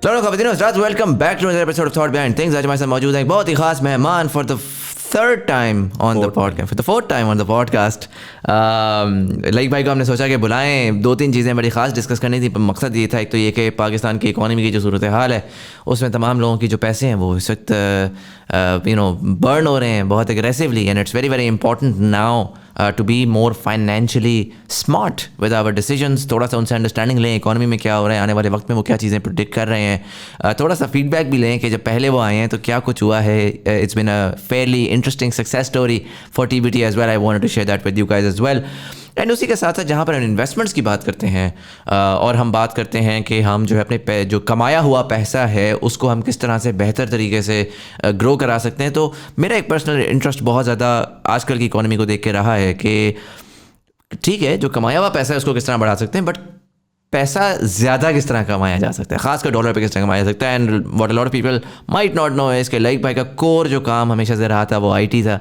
Welcome back to another episode of thought behind things. आज हमारे साथ मौजूद है एक बहुत ही खास मेहमान for the third time on the podcast, for the fourth time on the podcast. Like भाई को हमने सोचा कि बुलाएं, दो तीन चीज़ें बड़ी ख़ास डिस्कस करनी थी। मकसद ये था, एक तो ये कि पाकिस्तान की इकॉनमी की जो सूरत हाल है उसमें तमाम लोगों की जो पैसे हैं वो इस वक्त बर्न हो रहे हैं बहुत aggressively, and it's very very important now to be more financially smart with our decisions। थोड़ा सा उनसे अंडरस्टैंडिंग लें इकॉनमी में क्या हो रहा है, आने वाले वक्त में वो क्या चीज़ें प्रेडिक्ट कर रहे हैं। थोड़ा सा फीडबैक भी लें कि जब पहले वो आए हैं तो क्या कुछ हुआ है। It's been a fairly interesting success story for TBT as well. I wanted to share that with you guys as well. And उसी के साथ साथ जहाँ पर हम इन्वेस्टमेंट्स की बात करते हैं और हम बात करते हैं कि हम जो है अपने जो कमाया हुआ पैसा है उसको हम किस तरह से बेहतर तरीके से ग्रो करा सकते हैं। तो मेरा एक पर्सनल इंटरेस्ट बहुत ज़्यादा आजकल की इकॉनमी को देख के रहा है कि ठीक है, जो कमाया हुआ पैसा है उसको किस तरह बढ़ा सकते हैं, बट पैसा ज़्यादा किस तरह कमाया जा सकता है, खासकर डॉलर पे किस तरह कमाया जा सकता है। And what a lot of people might not know है इसके लाइक भाई का कोर जो काम हमेशा से रहा था वो IT था,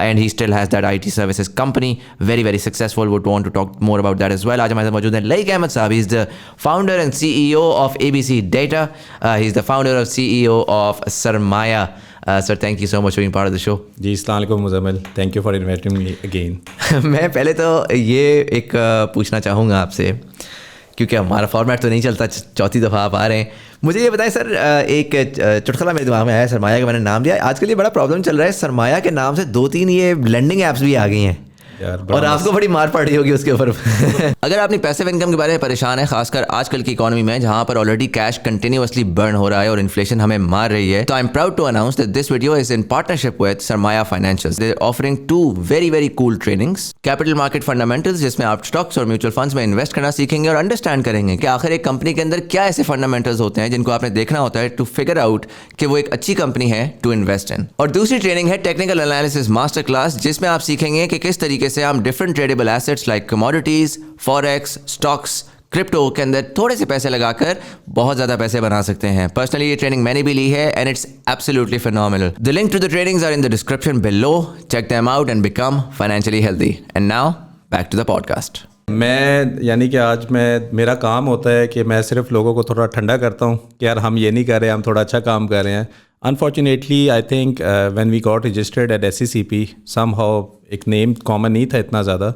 and he still has that IT services company, very very successful. Would want to talk more about that as well. आज हमारे साथ मौजूद है लाइक अहमद साहब। He is the founder and CEO of ABC Data। He is the founder of CEO of Sarmaya. Sir, thank you so much for being part of the show. जी, अस्सलाम वालेकुम Muzammil, thank you for inviting me again. मैं पहले तो ये एक पूछना चाहूँगा आपसे, क्योंकि हमारा फॉर्मेट तो नहीं चलता, चौथी दफ़ा आप आ रहे हैं। मुझे ये बताएं सर, एक चुटकुला मेरे दिमाग में आया, सरमाया का मैंने नाम दिया। आजकल ये बड़ा प्रॉब्लम चल रहा है, सरमाया के नाम से 2-3 ये लेंडिंग ऐप्स भी आ गई हैं और आपको बड़ी मार पड़ रही होगी उसके ऊपर। अगर आपने पैसिव इनकम के बारे में परेशान है, खासकर आजकल की इकॉनमी में जहां पर ऑलरेडी कैश कंटिन्यूअसली बर्न हो रहा है और इन्फ्लेशन हमें मार रही है, तो I am proud to announce that this video is in partnership with Sarmaya financials. They are offering 2 very very cool trainings, capital market fundamentals, जिसमें आप स्टॉक्स और म्यूचुअल फंड्स में इन्वेस्ट करना सीखेंगे और अंडरस्टैंड करेंगे कि आखिर एक कंपनी के अंदर क्या ऐसे फंडामेंटल्स होते हैं जिनको आपने देखना होता है टू फिगर आउट कि वो एक अच्छी कंपनी है टू इन्वेस्ट इन। और दूसरी ट्रेनिंग है टेक्निकल एनालिसिस मास्टर क्लास, जिसमें आप सीखेंगे कि किस तरीके से हम different tradable assets like commodities, forex, stocks, crypto के अंदर थोड़े से पैसे लगाकर बहुत ज़्यादा पैसे बना सकते हैं। पर्सनली ये ट्रेनिंग मैंने भी ली है and it's absolutely phenomenal. The link to the trainings are in the description below. Check them out and become financially healthy. And now back to the podcast. यानी कि आज मेरा काम होता है कि मैं सिर्फ लोगों को थोड़ा ठंडा करता हूँ कि यार हम ये नहीं कर रहे हैं, हम थोड़ा अच्छा काम कर रहे हैं। Unfortunately I think when we got registered at SECP, somehow एक नेम कॉमन नहीं था इतना ज़्यादा।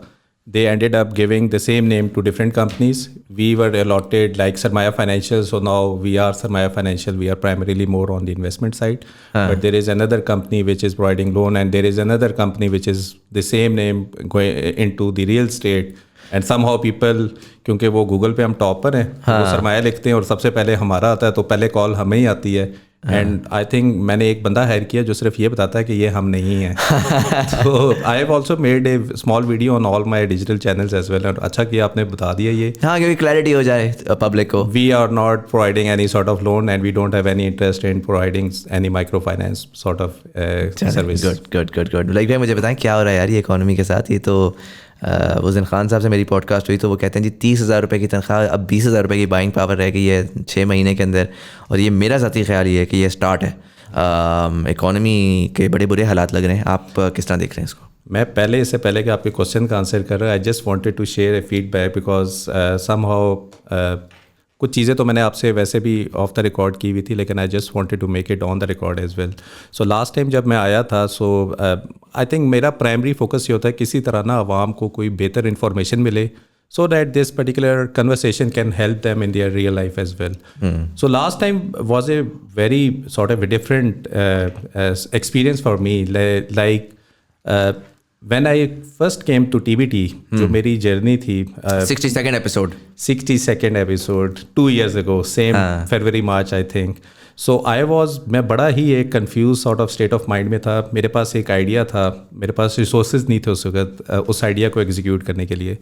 They ended up giving the same name to different companies. We were allotted like Sarmaya Financial, so now we are Sarmaya Financial. We are primarily more on the investment side. But there is another company which is providing loan, and there is another company which is the same name going into the real estate. And somehow people, क्योंकि वो Google पे हम top पर हैं, वो सरमाया लिखते हैं और सबसे पहले हमारा आता है, तो पहले कॉल हमें ही आती है। एंड आई थिंक मैंने एक बंदा हायर किया जो सिर्फ ये बताता है कि ये हम नहीं हैं। तो I have also made a small video on all my digital channels as well. अच्छा किया आपने बता दिया ये, हाँ, क्योंकि क्लैरिटी हो जाए पब्लिक को। We are not providing any sort of loan and we don't have any interest in providing any micro finance sort of service. Good. Like भाई मुझे बताएं क्या हो रहा है यार ये इकॉनमी के साथ। ये तो उस दिन खान साहब से मेरी पॉडकास्ट हुई तो वो कहते हैं जी 30,000 रुपये की तनख्वाह अब 20,000 रुपये की बाइंग पावर रह गई है 6 महीने के अंदर। और ये मेरा ज़ाती ख्याल ये है कि ये स्टार्ट है, इकॉनमी के बड़े बुरे हालात लग रहे हैं। आप किस तरह देख रहे हैं इसको? मैं पहले इससे पहले कि आपके क्वेश्चन का आंसर कर रहा हूँ, I just wanted to share a feedback because somehow कुछ चीज़ें तो मैंने आपसे वैसे भी ऑफ द रिकॉर्ड की हुई थी, लेकिन I just wanted to make it on the record as well. So last time जब मैं आया था, सो आई थिंक मेरा प्राइमरी फोकस ये होता है किसी तरह ना आवाम को कोई बेहतर इन्फॉर्मेशन मिले, so that this particular conversation can help them in their real life as well. So last time was a very sort of a different experience for me. Like when I first came to TBT, जो मेरी journey थी 62nd episode 2 years ago, same February March I think. So मैं बड़ा ही एक confuse sort of state of mind में था। मेरे पास एक आइडिया था, मेरे पास रिसोर्सेज नहीं थे उस वक्त उस आइडिया को एग्जीक्यूट करने के लिए।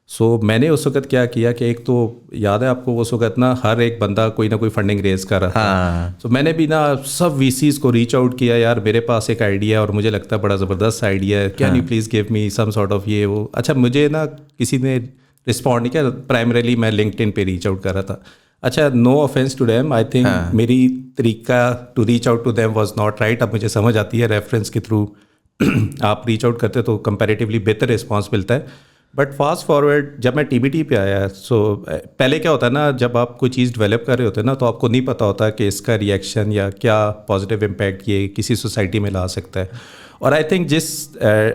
सो मैंने उस वक्त क्या किया कि एक तो याद है आपको उस वक्त ना हर एक बंदा कोई ना कोई फंडिंग रेज कर रहा था। सो मैंने भी ना सब VCs को रीच आउट किया, यार मेरे पास एक आइडिया और मुझे लगता है बड़ा ज़बरदस्त आइडिया है, can you please give me some sort of ये वो। अच्छा, मुझे ना किसी ने रिस्पॉन्ड नहीं किया। प्राइमरीली मैं लिंक्डइन पे रीच आउट कर रहा था। अच्छा, no offence to them, I think मेरी तरीका to reach out to them was not right. अब मुझे समझ आती है रेफरेंस के थ्रू आप रीच आउट करते तो कंपैरेटिवली बेहतर रिस्पॉन्स मिलता है। बट फास्ट फॉरवर्ड जब मैं TBT पे आया, सो पहले क्या होता है ना, जब आप कोई चीज़ डेवलप कर रहे होते हैं ना, तो आपको नहीं पता होता कि इसका रिएक्शन या क्या पॉजिटिव इम्पैक्ट ये किसी सोसाइटी में ला सकता है। और आई थिंक जिस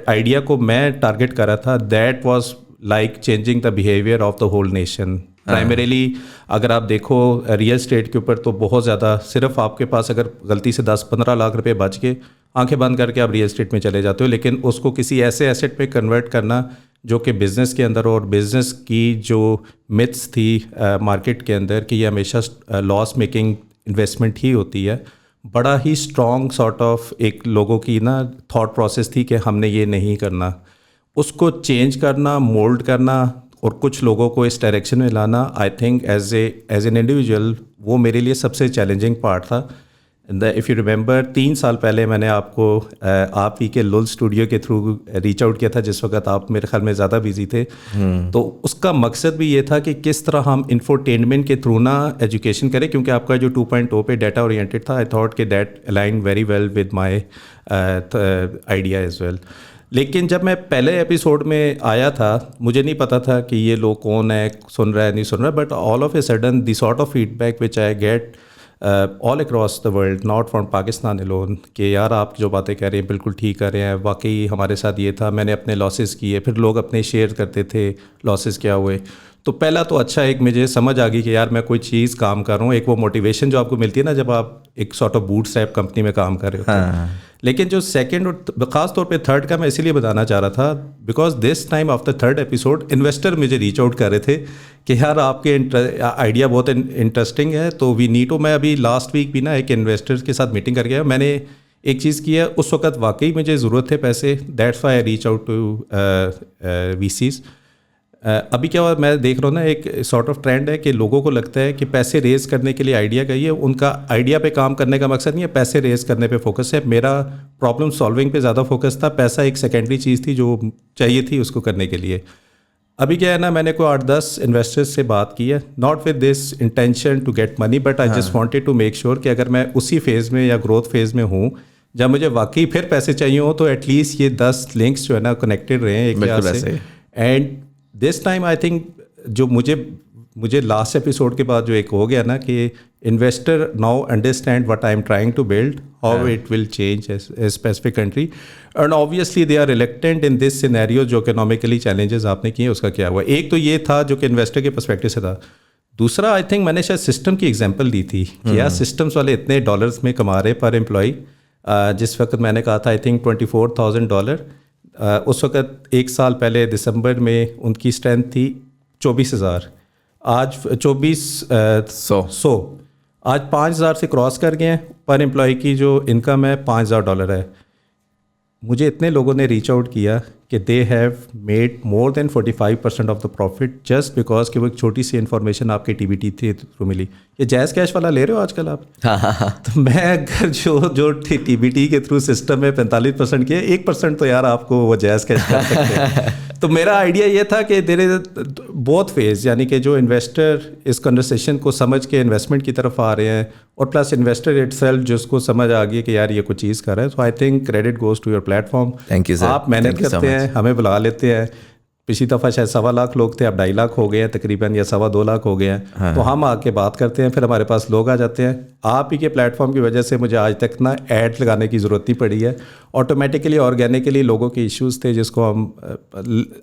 आइडिया को मैं टारगेट कर रहा था, that was like changing the behaviour of the whole nation. Primarily अगर आप देखो रियल स्टेट के ऊपर तो बहुत ज़्यादा, सिर्फ आपके पास अगर गलती से 10-15 लाख रुपए बच के, आंखें बंद करके आप रियल स्टेट में चले जाते हो, लेकिन उसको किसी ऐसे एसेट पे कन्वर्ट करना जो कि बिज़नेस के अंदर, और बिज़नेस की जो मिथ्स थी मार्केट के अंदर कि ये हमेशा लॉस मेकिंग इन्वेस्टमेंट ही होती है, बड़ा ही स्ट्रॉन्ग सॉर्ट ऑफ एक लोगों की ना थॉट प्रोसेस थी कि हमने ये नहीं करना। उसको चेंज करना, मोल्ड करना और कुछ लोगों को इस डायरेक्शन में लाना, I think as an individual वो मेरे लिए सबसे चैलेंजिंग पार्ट था। इफ़ यू रिमेंबर 3 साल पहले मैंने आपको आप ही के लुल स्टूडियो के थ्रू रीच आउट किया था, जिस वक्त आप मेरे ख्याल में ज़्यादा बिजी थे। तो उसका मकसद भी ये था कि किस तरह हम इंफोटेनमेंट के थ्रू ना एजुकेशन करें, क्योंकि आपका जो 2.0 पे डाटा ओरिएंटेड था, आई थॉट कि that align very well with my idea as well. लेकिन जब मैं पहले एपिसोड में आया था, मुझे नहीं पता था कि ये लोग कौन है, सुन रहा है नहीं सुन रहा है, but all of a sudden the sort of feedback which I get all across the world, not from Pakistan alone, कि यार आप जो बातें कह रहे हैं बिल्कुल ठीक कर रहे हैं, वाकई हमारे साथ ये था, मैंने अपने लॉसेस किए, फिर लोग अपने शेयर करते थे लॉसेस क्या हुए। तो पहला तो अच्छा एक मुझे समझ आ गई कि यार मैं कोई चीज़ काम कर रहा हूँ, एक वो मोटिवेशन जो आपको मिलती है ना जब आप एक sort of boot strap company में काम कर रहे होते हैं। लेकिन जो सेकंड और ख़ास तौर पे थर्ड का मैं इसीलिए बताना चाह रहा था, because this time of the third episode investor मुझे रीच आउट कर रहे थे कि यार आपके आइडिया बहुत इंटरेस्टिंग है, तो वी नीड टू। मैं अभी लास्ट वीक भी ना एक इन्वेस्टर के साथ मीटिंग करके आया, मैंने एक चीज़ की है, उस वक्त वाकई मुझे ज़रूरत थे पैसे, that's why I reach out to VCs। अभी क्या हुआ, मैं देख रहा हूँ ना एक सॉर्ट ऑफ ट्रेंड है कि लोगों को लगता है कि पैसे रेज़ करने के लिए आइडिया चाहिए, उनका आइडिया पे काम करने का मकसद नहीं है, पैसे रेज़ करने पे फोकस है। मेरा प्रॉब्लम सॉल्विंग पे ज़्यादा फोकस था, पैसा एक सेकेंडरी चीज़ थी जो चाहिए थी उसको करने के लिए। अभी क्या है ना, मैंने कोई 8-10 इन्वेस्टर्स से बात की है, not with this intention to get money, but I just wanted to make sure कि अगर मैं उसी फेज़ में या ग्रोथ फेज़ में हूँ जब मुझे वाकई फिर पैसे चाहिए हो, तो एटलीस्ट ये 10 लिंक्स जो है ना कनेक्टेड रहे एक तरह से। And this time I think जो मुझे लास्ट एपिसोड के बाद जो एक हो गया ना कि investor now understand what I am trying to build, how it will change a specific country, and obviously they are reluctant in this scenario. जो इकोनॉमिकली चैलेंजेस आपने किए उसका क्या हुआ, एक तो ये था जो कि इन्वेस्टर के पर्सपेक्टिव से था। दूसरा आई थिंक मैंने शायद सिस्टम की एग्जांपल दी थी कि यार सिस्टम्स वाले इतने डॉलर्स में कमा रहे पर एम्प्लॉय, जिस वक्त मैंने कहा था आई थिंक $24,000, उस वक्त 1 साल पहले दिसंबर में उनकी स्ट्रेंथ थी 24,000, आज 24,100, आज 5,000 से क्रॉस कर गए हैं। पर एम्प्लॉय की जो इनकम है $5,000 है। मुझे इतने लोगों ने रीच आउट किया कि they have made more than 45% of the profit just because कि वो एक छोटी सी इन्फॉर्मेशन आपके TBT थे थ्रू मिली। ये जैज़ कैश वाला ले रहे हो आजकल आप? तो मैं अगर जो TBT के थ्रू सिस्टम में 45% किए, 1% तो यार आपको वो जैज़ कैश कर सकते हैं। तो मेरा आइडिया ये था कि देयर इज बोथ फेज, यानी कि जो इन्वेस्टर इस कन्वर्सेशन को समझ के इन्वेस्टमेंट की तरफ आ रहे हैं और प्लस इन्वेस्टर इटसेल्फ जिसको समझ आ गई कि यार ये कुछ चीज़ कर रहा है। So I think credit goes to your platform. Thank you sir. आप मेहनत करते हैं, हमें बुला लेते हैं। पिछली दफ़ा शायद 1.25 लाख लोग थे, अब 2.5 लाख हो गए हैं तकरीबन, या 2.25 लाख हो गए हैं। हाँ। तो हम आके बात करते हैं, फिर हमारे पास लोग आ जाते हैं। आप ही के प्लेटफॉर्म की वजह से मुझे आज तक ना ऐड लगाने की ज़रूरत नहीं पड़ी है। ऑटोमेटिकली ऑर्गेनिकली लोगों के इश्यूज़ थे जिसको हम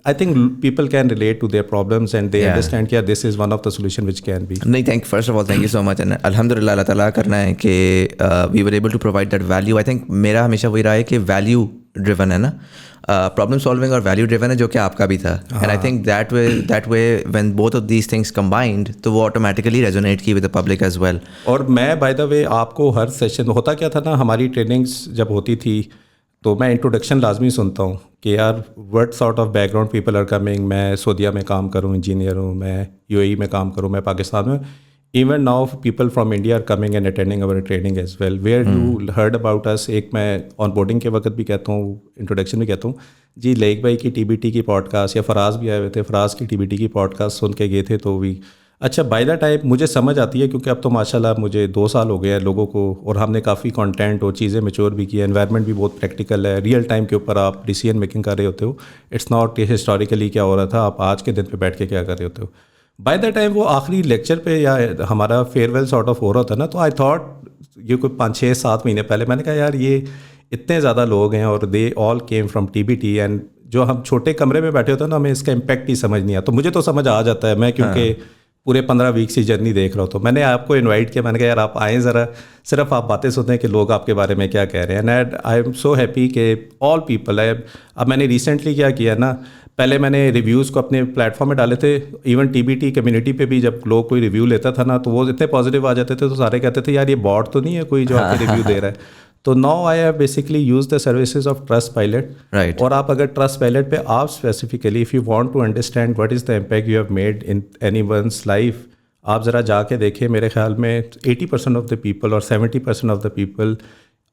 I think people can relate to their problems and they understand कि this is one of the solution which can be. नहीं, first of all thank you so much, and अल्हम्दुलिल्लाह अल्लाह ताला करना है कि we were able to provide that value. I think मेरा हमेशा वही रहा है कि वैल्यू ड्रिवन है ना, प्रॉब्लम सॉल्विंग और वैल्यू ड्रिवन है, जो कि आपका भी था। And I think that way when both of these things combined, तो वो ऑटोमेटिकली रेजोनेट की with the public as well. और मैं बाय द वे आपको हर सेशन होता क्या था ना, हमारी ट्रेनिंग्स जब होती थी तो मैं इंट्रोडक्शन लाजमी सुनता हूँ कि यार what sort of background people are coming. मैं सऊदीया में काम करूँ, इंजीनियर हूँ, मैं UAE में काम करूँ, मैं पाकिस्तान में। Even now people from India are coming and attending our training as well. Where you heard about us, एक मैं ऑनबोर्डिंग के वक्त भी कहता हूँ, इंट्रोडक्शन भी कहता हूँ जी, लेक भाई की TBT की पॉडकास्ट, या फराज भी आए हुए थे, फराज की TBT की पॉडकास्ट सुन के गए थे, तो वी अच्छा, बाय द टाइम मुझे समझ आती है, क्योंकि अब तो माशाल्लाह मुझे 2 साल हो गए हैं लोगों को, और हमने काफ़ी कंटेंट और चीज़ें मैच्योर भी की है, एनवायरनमेंट भी बहुत प्रैक्टिकल है, रियल टाइम के ऊपर आप डिसीजन मेकिंग कर रहे होते हो। इट्स नॉट हिस्टोरिकली क्या हो रहा था, आप आज के दिन पे बैठ के क्या कर रहे होते हो। बाय द टाइम वो आखिरी लेक्चर पे या हमारा फेयरवेल सॉर्ट ऑफ हो रहा था ना, तो आई थॉट ये कोई 5-6-7 महीने पहले मैंने कहा यार ये इतने ज़्यादा लोग हैं और they all came from TBT, and जो हम छोटे कमरे में बैठे होते हैं ना, हमें इसका इम्पैक्ट ही समझ नहीं आता। तो मुझे तो समझ आ जाता है, मैं क्योंकि पूरे 15 वीक की जर्नी देख रहा हूँ, तो मैंने आपको इनवाइट किया। मैंने कहा यार आप आएँ ज़रा, सिर्फ आप बातें सुनते हैं कि लोग आपके बारे में क्या कह रहे हैं, and I am so happy कि ऑल पीपल है। अब मैंने रिसेंटली क्या किया ना, पहले मैंने रिव्यूज़ को अपने प्लेटफॉर्म में डाले थे, इवन TBT कम्युनिटी पे भी जब लोग कोई रिव्यू लेता था ना, तो वो इतने पॉजिटिव आ जाते थे, तो सारे कहते थे यार ये बॉट तो नहीं है कोई जो आपके रिव्यू दे रहा है। तो now I have basically use the services of Trustpilot, right. और आप अगर Trustpilot पे आप specifically if you want to understand what is the impact you have made in anyone's life, आप ज़रा जाके देखिए। मेरे ख्याल में 80% ऑफ द पीपल और 70% of the people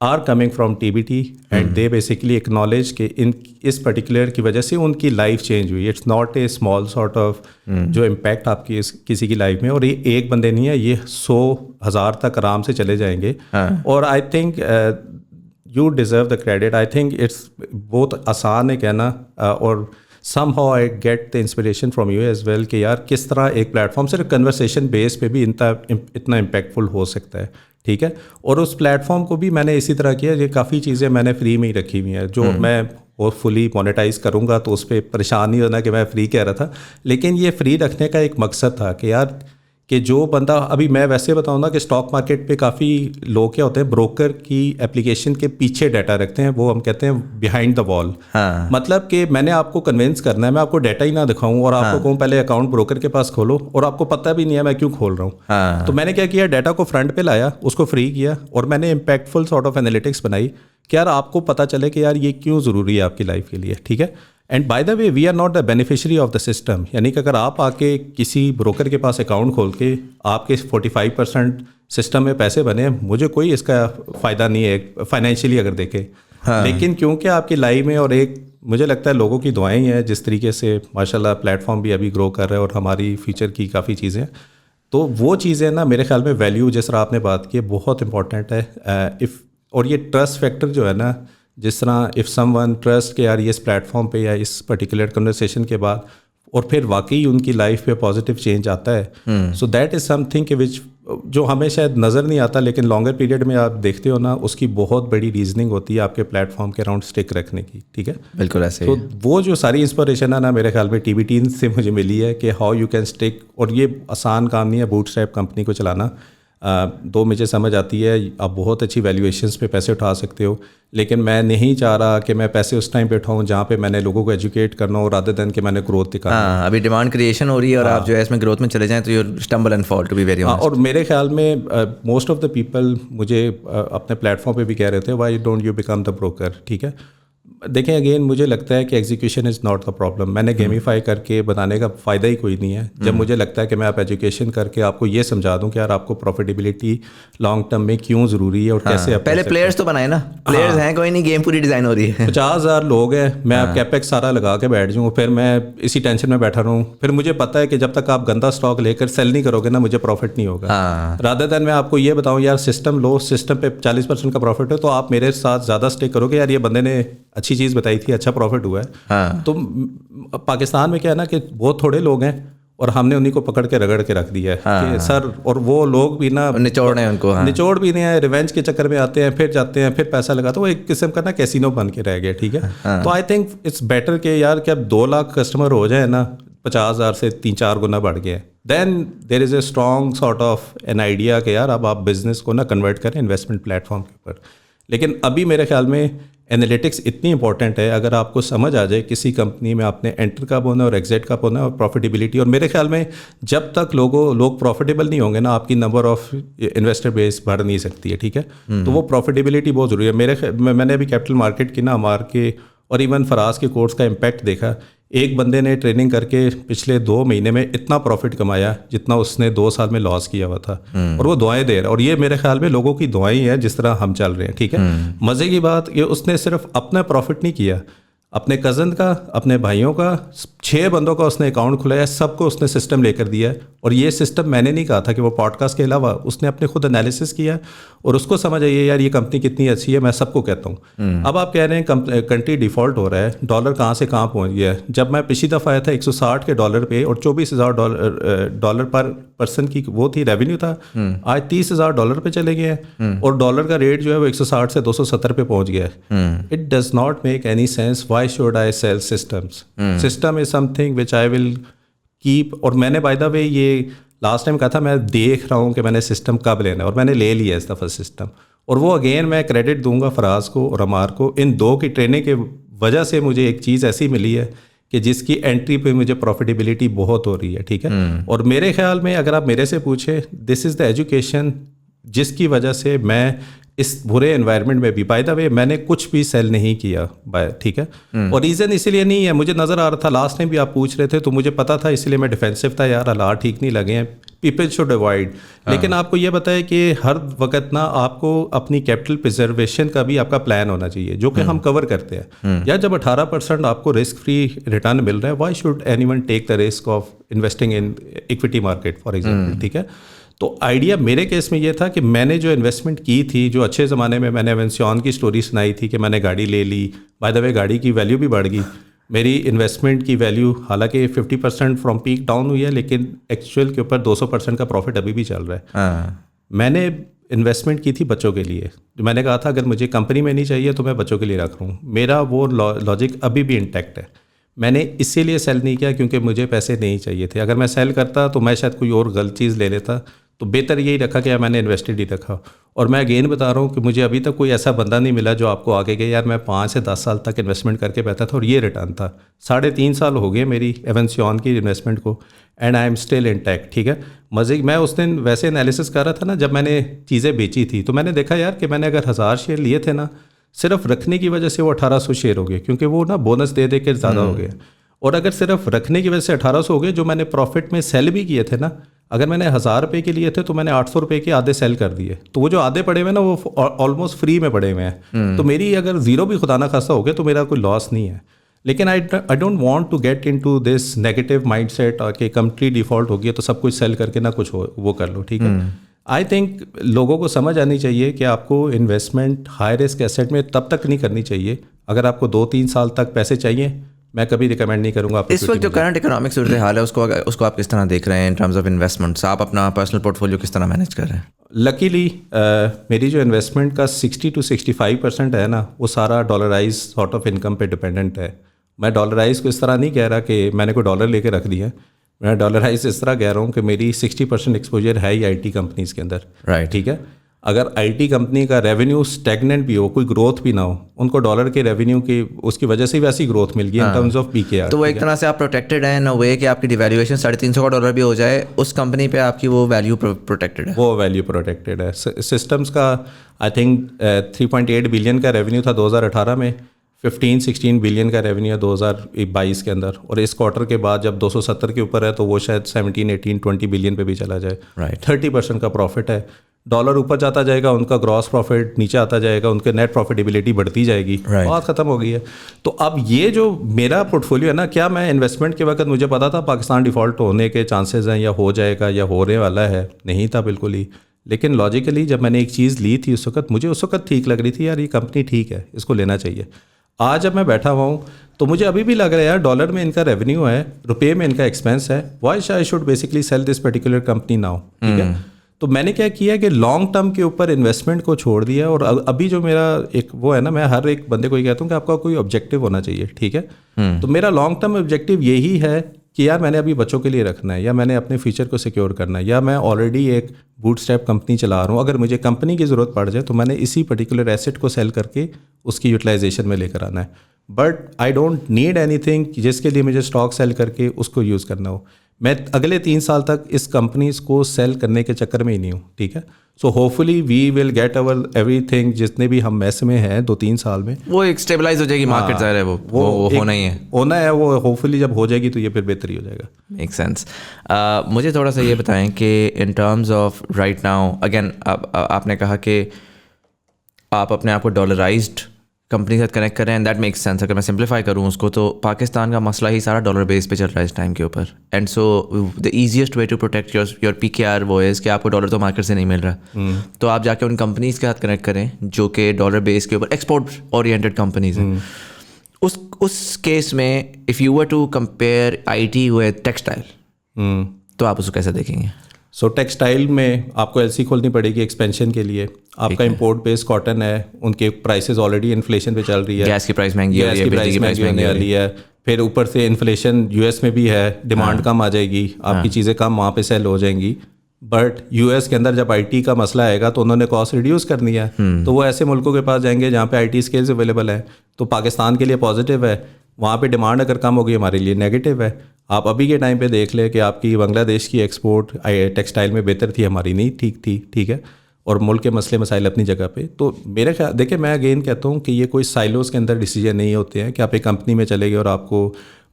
are coming from TBT, and they basically acknowledge कि इन इस पर्टिकुलर की वजह से उनकी लाइफ चेंज हुई। It's not a small sort of जो इम्पैक्ट आपकी किसी की लाइफ में, और ये एक बंदे नहीं है, ये 100,000 तक आराम से चले जाएंगे। और I think you deserve the credit. I think it's बहुत आसान है कहना, और somehow I get the inspiration from you as well कि यार किस तरह एक प्लेटफॉर्म सिर्फ कन्वर्सेशन बेस पे भी इतना इम्पैक्टफुल हो सकता है, ठीक है। और उस प्लेटफॉर्म को भी मैंने इसी तरह किया, ये काफ़ी चीज़ें मैंने फ्री में ही रखी हुई हैं, जो मैं वो फुली मोनेटाइज करूँगा तो उस पर परेशान नहीं होना कि मैं फ्री कह रहा था। लेकिन ये फ्री रखने का एक मकसद था कि यार कि जो बंदा, अभी मैं वैसे बताऊँ ना कि स्टॉक मार्केट पे काफ़ी लोग क्या होते हैं, ब्रोकर की एप्लीकेशन के पीछे डाटा रखते हैं, वो हम कहते हैं बिहाइंड द वॉल। मतलब कि मैंने आपको कन्विंस करना है, मैं आपको डाटा ही ना दिखाऊं और आपको कहूँ पहले अकाउंट ब्रोकर के पास खोलो, और आपको पता भी नहीं है मैं क्यों खोल रहा हूँ। तो मैंने क्या किया, डाटा को फ्रंट पे लाया, उसको फ्री किया, और मैंने इम्पैक्टफुल सॉर्ट ऑफ एनालिटिक्स बनाई कि यार आपको पता चले कि यार ये क्यों ज़रूरी है आपकी लाइफ के लिए, ठीक है। And by the way we are not the beneficiary of the system, यानी कि अगर आप आके किसी ब्रोकर के पास अकाउंट खोल के आपके 45% सिस्टम में पैसे बने, मुझे कोई इसका फ़ायदा नहीं है फाइनेंशियली अगर देखें। लेकिन क्योंकि आपकी लाइफ में, और एक मुझे लगता है लोगों की दुआएं हैं, जिस तरीके से माशाल्लाह प्लेटफॉर्म भी अभी ग्रो कर रहा है और हमारी फ्यूचर की काफ़ी चीज़ें, तो वो चीज़ें ना मेरे ख्याल में वैल्यू जिस तरह आपने बात की बहुत इंपॉर्टेंट है। और ये ट्रस्ट फैक्टर जो है ना, जिस तरह इफ़ समवन ट्रस्ट के यार ये इस प्लेटफॉर्म पे या इस पर्टिकुलर कन्वर्सेशन के बाद, और फिर वाकई उनकी लाइफ पे पॉजिटिव चेंज आता है, सो दैट इज़ समथिंग कि विच जो हमें शायद नज़र नहीं आता, लेकिन लॉन्गर पीरियड में आप देखते हो ना, उसकी बहुत बड़ी रीजनिंग होती है आपके प्लेटफॉर्म के अराउंड स्टिक रखने की, ठीक है। बिल्कुल ऐसे। तो वो जो सारी इंस्पिरेशन है ना मेरे ख्याल में TBT से मुझे मिली है कि हाउ यू कैन स्टिक, और ये आसान काम नहीं है बूटस्ट्रैप कंपनी को चलाना। दो मुझे समझ आती है, आप बहुत अच्छी वैल्यूएशंस पे पैसे उठा सकते हो, लेकिन मैं नहीं चाह रहा कि मैं पैसे उस टाइम पे उठाऊँ जहाँ पे मैंने लोगों को एजुकेट करना हो, रादर देन कि मैंने ग्रोथ दिखाना। अभी डिमांड क्रिएशन हो रही है और आप जो है इसमें ग्रोथ में चले जाएं तो you stumble and fall, to be very honest. और मेरे ख्याल में मोस्ट ऑफ द पीपल मुझे अपने प्लेटफॉर्म पे भी कह रहे थे why don't you become the broker, ठीक है। देखें अगेन मुझे लगता है कि execution is not the problem. मैंने गेमीफाई करके बताने का फ़ायदा ही कोई नहीं है। जब मुझे लगता है कि मैं आप एजुकेशन करके आपको ये समझा दूं कि यार आपको प्रॉफिटेबिलिटी लॉन्ग टर्म में क्यों ज़रूरी है और कैसे आप पहले प्लेयर्स तो बनाए ना, प्लेयर्स हैं कोई नहीं, गेम पूरी डिज़ाइन हो रही है। 50,000 लोग हैं, मैं आप कैपेक्स सारा लगा के बैठ जाऊँ, फिर मैं इसी टेंशन में बैठा रहूँ, फिर मुझे पता है कि जब तक आप गंदा स्टॉक लेकर सेल नहीं करोगे ना, मुझे प्रॉफिट नहीं होगा। रादर देन मैं आपको ये बताऊँ यार सिस्टम लो, सिस्टम पे 40% का प्रॉफिट है, तो आप मेरे साथ ज़्यादा स्टिक करोगे, यार ये बंदे ने अच्छी चीज़ बताई थी, अच्छा प्रॉफिट हुआ है। तो पाकिस्तान में क्या है ना कि बहुत थोड़े लोग हैं और हमने उन्हीं को पकड़ के रगड़ के रख दिया है कि सर, और वो लोग भी ना निचोड़ रहे हैं उनको, निचोड़ भी नहीं है, रिवेंज के चक्कर में आते हैं, फिर जाते हैं, फिर पैसा लगाते, वो एक किस्म का ना कैसीनो बन के रह गया, ठीक है। तो आई थिंक इट्स बेटर कि यार कि अब 2 लाख कस्टमर हो जाए ना, 50,000 से 3-4 गुना बढ़ गया, then there is a strong sort of an idea कि यार अब आप बिजनेस को ना कन्वर्ट करें इन्वेस्टमेंट प्लेटफॉर्म के ऊपर। लेकिन अभी मेरे ख्याल में एनालिटिक्स इतनी इंपॉर्टेंट है, अगर आपको समझ आ जाए किसी कंपनी में आपने एंटर कब होना है और एग्जिट कब होना है और प्रॉफिटेबिलिटी, और मेरे ख्याल में जब तक लोग प्रॉफिटेबल नहीं होंगे ना, आपकी नंबर ऑफ इन्वेस्टर बेस बढ़ नहीं सकती है, ठीक है। तो वो प्रॉफिटेबिलिटी बहुत ज़रूरी है। मैंने अभी कैपिटल मार्केट की ना मार के और इवन फराज के कोर्स का इम्पैक्ट देखा। एक बंदे ने ट्रेनिंग करके पिछले 2 महीने में इतना प्रॉफिट कमाया जितना उसने 2 साल में लॉस किया हुआ था, और वो दुआएं दे रहा है। और ये मेरे ख्याल में लोगों की दुआएं हैं जिस तरह हम चल रहे हैं, ठीक है। मज़े की बात ये उसने सिर्फ अपना प्रॉफिट नहीं किया, अपने कज़न का, अपने भाइयों का, 6 बंदों का उसने अकाउंट खुलाया, सबको उसने सिस्टम लेकर दिया है। और ये सिस्टम मैंने नहीं कहा था कि वो पॉडकास्ट के अलावा उसने अपने खुद एनालिसिस किया और उसको समझ आई है यार ये कंपनी कितनी अच्छी है, मैं सबको कहता हूँ। अब आप कह रहे हैं कंट्री डिफ़ॉल्ट हो रहा है, डॉलर कहाँ से कहाँ पहुँच गया है। जब मैं पिछली दफ़ा आया था 160 के डॉलर पे और 24,000 डॉलर पर पर्सन की वो थी रेवेन्यू था, आज 30,000 डॉलर पे चले गए हैं और डॉलर का रेट जो है वो 160 से 270 पे पहुँच गया है। It does not make any sense, why should I sell systems? System is something which I will keep. और मैंने बाय द वे ये लास्ट टाइम कहा था मैं देख रहा हूँ कि मैंने सिस्टम कब लेना है और मैंने ले लिया इस दफ़ा सिस्टम। और वो अगेन मैं क्रेडिट दूंगा फराज को और अमार को, इन दो की ट्रेनिंग के वजह से मुझे एक चीज़ ऐसी मिली है कि जिसकी एंट्री पे मुझे प्रॉफिटेबिलिटी बहुत हो रही है, ठीक है। और मेरे ख्याल में अगर आप मेरे से पूछे, दिस इज़ द एजुकेशन जिसकी वजह से मैं इस बुरे एनवायरनमेंट में भी, बाय द वे मैंने कुछ भी सेल नहीं किया, ठीक है। और रीज़न इसीलिए नहीं है, मुझे नज़र आ रहा था लास्ट टाइम भी आप पूछ रहे थे तो मुझे पता था, इसलिए मैं डिफेंसिव था, यार हालात ठीक नहीं लगे हैं, पीपल शुड अवॉइड। लेकिन आपको ये बताया कि हर वक्त ना आपको अपनी कैपिटल प्रिजर्वेशन का भी आपका प्लान होना चाहिए, जो कि हम कवर करते हैं। यार जब 18% आपको रिस्क फ्री रिटर्न मिल रहा है, why should anyone take the risk of investing in equity market for example, ठीक है। तो आइडिया मेरे केस में ये था कि मैंने जो इन्वेस्टमेंट की थी, जो अच्छे ज़माने में मैंने एवेंसियन की स्टोरी सुनाई थी कि मैंने गाड़ी ले ली, बाय द वे गाड़ी की वैल्यू भी बढ़ गई, मेरी इन्वेस्टमेंट की वैल्यू हालांकि 50% फ्रॉम पीक डाउन हुई है, लेकिन एक्चुअल के ऊपर 200% का प्रॉफिट अभी भी चल रहा है। मैंने इन्वेस्टमेंट की थी बच्चों के लिए, जो मैंने कहा था अगर मुझे कंपनी में नहीं चाहिए तो मैं बच्चों के लिए रख रहा हूँ। मेरा वो लॉजिक अभी भी इंटैक्ट है। मैंने इसीलिए सेल नहीं किया क्योंकि मुझे पैसे नहीं चाहिए थे। अगर मैं सेल करता तो मैं शायद कोई और गलत चीज़ ले लेता, तो बेहतर यही रखा कि मैंने इन्वेस्टेड ही रखा। और मैं अगेन बता रहा हूँ कि मुझे अभी तक कोई ऐसा बंदा नहीं मिला जो आपको आगे गया यार मैं 5 से 10 साल तक इन्वेस्टमेंट करके बैठा था और ये रिटर्न था। 3.5 साल हो गए मेरी एवेंसियन की इन्वेस्टमेंट को, and I am still intact, ठीक है। मज़े मैं उस दिन वैसे एनालिसिस कर रहा था ना, जब मैंने चीज़ें बेची थी तो मैंने देखा यार कि मैंने अगर 1000 शेयर लिए थे ना, सिर्फ रखने की वजह से वो 1800 शेयर हो गए, क्योंकि वो ना बोनस दे दे के ज़्यादा हो गया। और अगर सिर्फ रखने की वजह से 1800 हो गए, जो मैंने प्रॉफिट में सेल भी किए थे ना, अगर मैंने 1000 रुपये के लिए थे तो मैंने 800 रुपये के आधे सेल कर दिए, तो वो जो आधे पड़े हुए ना वो ऑलमोस्ट फ्री में पड़े हुए हैं। तो मेरी अगर ज़ीरो भी खुदा ना खासा हो गया तो मेरा कोई लॉस नहीं है। लेकिन I don't want to get into this negative mindset कि कंप्लीट डिफ़ॉल्ट हो गया तो सब कुछ सेल करके ना कुछ हो वो कर लो, ठीक है। आई थिंक लोगों को समझ आनी चाहिए कि आपको इन्वेस्टमेंट हाई रिस्क एसेट में तब तक नहीं करनी चाहिए। अगर आपको 2-3 साल तक पैसे चाहिए, मैं कभी रिकमेंड नहीं करूंगा। इस वक्त जो करंट इकोनॉमिक सूरत हाल है उसको आप किस तरह देख रहे हैं इन टर्म्स ऑफ इन्वेस्टमेंट्स? आप अपना पर्सनल पोर्टफोलियो किस तरह मैनेज कर रहे हैं? लकीली मेरी जो इन्वेस्टमेंट का 60 to 65% है ना, वो सारा डॉलराइज सॉर्ट ऑफ इनकम पे डिपेंडेंट है। मैं डॉलराइज को इस तरह नहीं कह रहा कि मैंने कोई डॉलर लेके रख दिया, मैं डॉलराइज इस तरह कह रहा हूँ कि मेरी 60% एक्सपोजर है ही IT कंपनीज़ के अंदर, राइट, ठीक है। अगर IT कंपनी का रेवेन्यू स्टैगनेंट भी हो, कोई ग्रोथ भी ना हो, उनको डॉलर के रेवेन्यू की उसकी वजह से वैसी ग्रोथ मिल गई इन टर्म्स ऑफ PKR। तो वो एक तरह से आप प्रोटेक्टेड हैं इन वे कि आपकी डिवैल्यूएशन $350 भी हो जाए, उस कंपनी पे आपकी वो वैल्यू प्रोटेक्टेड है। वो वैल्यू प्रोटेक्टेड है। सिस्टम्स का आई थिंक 3.8 बिलियन का रेवेन्यू था 2018 में, 15-16 बिलियन का रेवेन्यू है 2022 के अंदर, और इस क्वार्टर के बाद जब 270 के ऊपर है तो वो शायद 17-18-20 बिलियन पे भी चला जाए। राइट, 30% का प्रॉफिट है। डॉलर ऊपर जाता जाएगा, उनका ग्रॉस प्रॉफिट नीचे आता जाएगा, उनके नेट प्रॉफिटेबिलिटी बढ़ती जाएगी। बात खत्म हो गई है। तो अब ये जो मेरा पोर्टफोलियो है ना, क्या मैं इन्वेस्टमेंट के वक्त मुझे पता था पाकिस्तान डिफ़ॉल्ट होने के चांसेस हैं या हो जाएगा या होने वाला है? नहीं था बिल्कुल ही। लेकिन लॉजिकली जब मैंने एक चीज़ ली थी उस वक्त मुझे ठीक लग रही थी, यार ये कंपनी ठीक है, इसको लेना चाहिए। आज जब मैं बैठा हुआ हूँ तो मुझे अभी भी लग रहा है यार डॉलर में इनका रेवेन्यू है, रुपये में इनका एक्सपेंस है, why I should basically sell this particular company now, ठीक है। तो मैंने क्या किया कि लॉन्ग टर्म के ऊपर इन्वेस्टमेंट को छोड़ दिया। और अभी जो मेरा एक वो है ना, मैं हर एक बंदे को ये कहता हूँ कि आपका कोई ऑब्जेक्टिव होना चाहिए, ठीक है। तो मेरा लॉन्ग टर्म ऑब्जेक्टिव यही है कि यार मैंने अभी बच्चों के लिए रखना है, या मैंने अपने फ्यूचर को सिक्योर करना है, या मैं ऑलरेडी एक बूटस्ट्रैप कंपनी चला रहा हूँ, अगर मुझे कंपनी की ज़रूरत पड़ जाए तो मैंने इसी पर्टिकुलर एसेट को सेल करके उसकी यूटिलाइजेशन में लेकर आना है। But I don't need anything जिसके लिए मुझे स्टॉक सेल करके उसको यूज़ करना हो। मैं अगले 3 साल तक इस कंपनीज को सेल करने के चक्कर में ही नहीं हूँ, ठीक है। So hopefully we will get our everything, जितने भी हम मैस में हैं 2-3 साल में वो एक स्टेबलाइज हो जाएगी मार्केट, ज़ाहिर है वो होना ही है, वो होपफुली जब हो जाएगी तो ये फिर बेहतर ही हो जाएगा। Make sense. मुझे थोड़ा सा ये बताएं कि in terms of right now, again आपने कहा कि आप अपने आप को डॉलराइज्ड कंपनी के साथ कनेक्ट करें, एंड दैट मेक्स सेंस. अगर मैं सिंप्लीफाई करूँ उसको, तो पाकिस्तान का मसला ही सारा डॉलर बेस पे चल रहा है इस टाइम के ऊपर. And so the easiest way to protect your PKR वो इज़ कि आपको डॉलर तो मार्केट से नहीं मिल रहा, तो आप जाके उन कंपनीज़ के साथ कनेक्ट करें जो कि डॉलर बेस के ऊपर एक्सपोर्ट ओरिएंटेड कंपनीज हैं. उस केस में if you were to compare IT with textile, तो आप उसको कैसे देखेंगे? सो टेक्सटाइल में आपको LC खोलनी पड़ेगी एक्सपेंशन के लिए. आपका इंपोर्ट बेस्ड कॉटन है, उनके प्राइसेस ऑलरेडी इन्फ्लेशन पे चल रही है, गैस की प्राइस महंगी गैस की प्राइस महंगी होने वाली है. फिर ऊपर से इन्फ्लेशन US में भी है, डिमांड कम आ जाएगी, आपकी चीज़ें कम वहाँ पे सेल हो जाएंगी. बट US के अंदर जब IT का मसला आएगा तो उन्होंने कॉस्ट रिड्यूस करनी है, तो वो ऐसे मुल्कों के पास जाएंगे जहाँ पे IT स्केल्स अवेलेबल है. तो पाकिस्तान के लिए पॉजिटिव है, वहाँ पे डिमांड अगर कम होगी हमारे लिए नेगेटिव है. आप अभी के टाइम पे देख ले कि आपकी बांग्लादेश की एक्सपोर्ट टेक्सटाइल में बेहतर थी, हमारी नहीं ठीक थी, ठीक है. और मुल्क के मसले मसाइल अपनी जगह पे. तो मेरे ख्याल देखिए, मैं अगेन कहता हूँ कि ये कोई साइलोस के अंदर डिसीजन नहीं होते हैं कि आप एक कंपनी में चले गए और आपको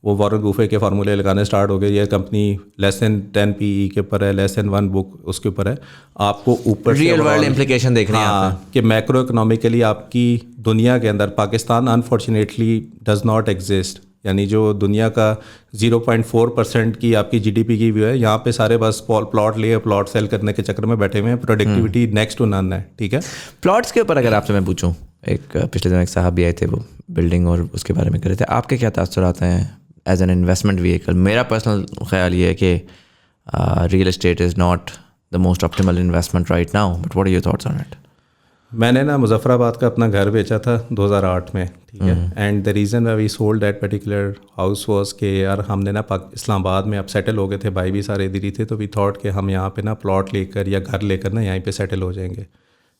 वो वॉरेन बफेट के फार्मूले लगाने स्टार्ट हो गए, ये कंपनी लेस देन 10 PE के ऊपर है, लेस देन 1 बुक उसके ऊपर है. आपको ऊपर रियल वर्ल्ड इम्प्लीकेशन देखने हैं हाँ, कि मैक्रो इकोनॉमिकली आपकी दुनिया के अंदर Pakistan unfortunately does not exist. यानी जो दुनिया का 0.4% की आपकी GDP की व्यू है, यहाँ पे सारे बस प्लॉट लिए प्लॉट सेल करने के चक्कर में बैठे हुए हैं. प्रोडक्टिविटी नेक्स्ट टू नन है, ठीक है. प्लॉट्स के ऊपर अगर आपसे मैं पूछूं, एक पिछले दिन एक साहब भी आए थे, वो बिल्डिंग और उसके बारे में कर रहे थे, आपके क्या तासुरात हैं एज एन इन्वेस्टमेंट व्हीकल? मेरा पर्सनल ख्याल ये है कि real estate is not the most optimal investment right now, but what are your thoughts on it? मैंने ना मुजफ्फराबाद का अपना घर बेचा था 2008 में, ठीक है. And the reason we sold that particular house was कि यार हमने ना इस्लामाबाद में अब सेटल हो गए थे, भाई भी सारे इधर ही थे, तो वी थॉट कि हम यहाँ पे ना प्लॉट लेकर या घर लेकर ना यहीं पे सेटल हो जाएंगे.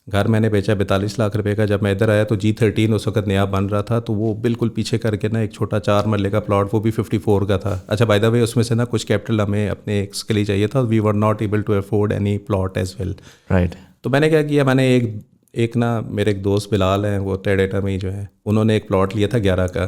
घर मैंने बेचा 42 लाख रुपए का. जब मैं इधर आया तो G13 उस वक्त नया बन रहा था, तो वो बिल्कुल पीछे करके ना एक छोटा 4 मरले का प्लॉट, वो भी 54 का था. अच्छा, बाय द वे उसमें से ना कुछ कैपिटल हमें अपने इसके लिए चाहिए था. We were not able to afford any plot as well, right. तो मैंने क्या किया, मैंने एक ना मेरे एक दोस्त बिलाल हैं, वो टेडेटा में ही जो है, उन्होंने एक प्लॉट लिया था 11 का,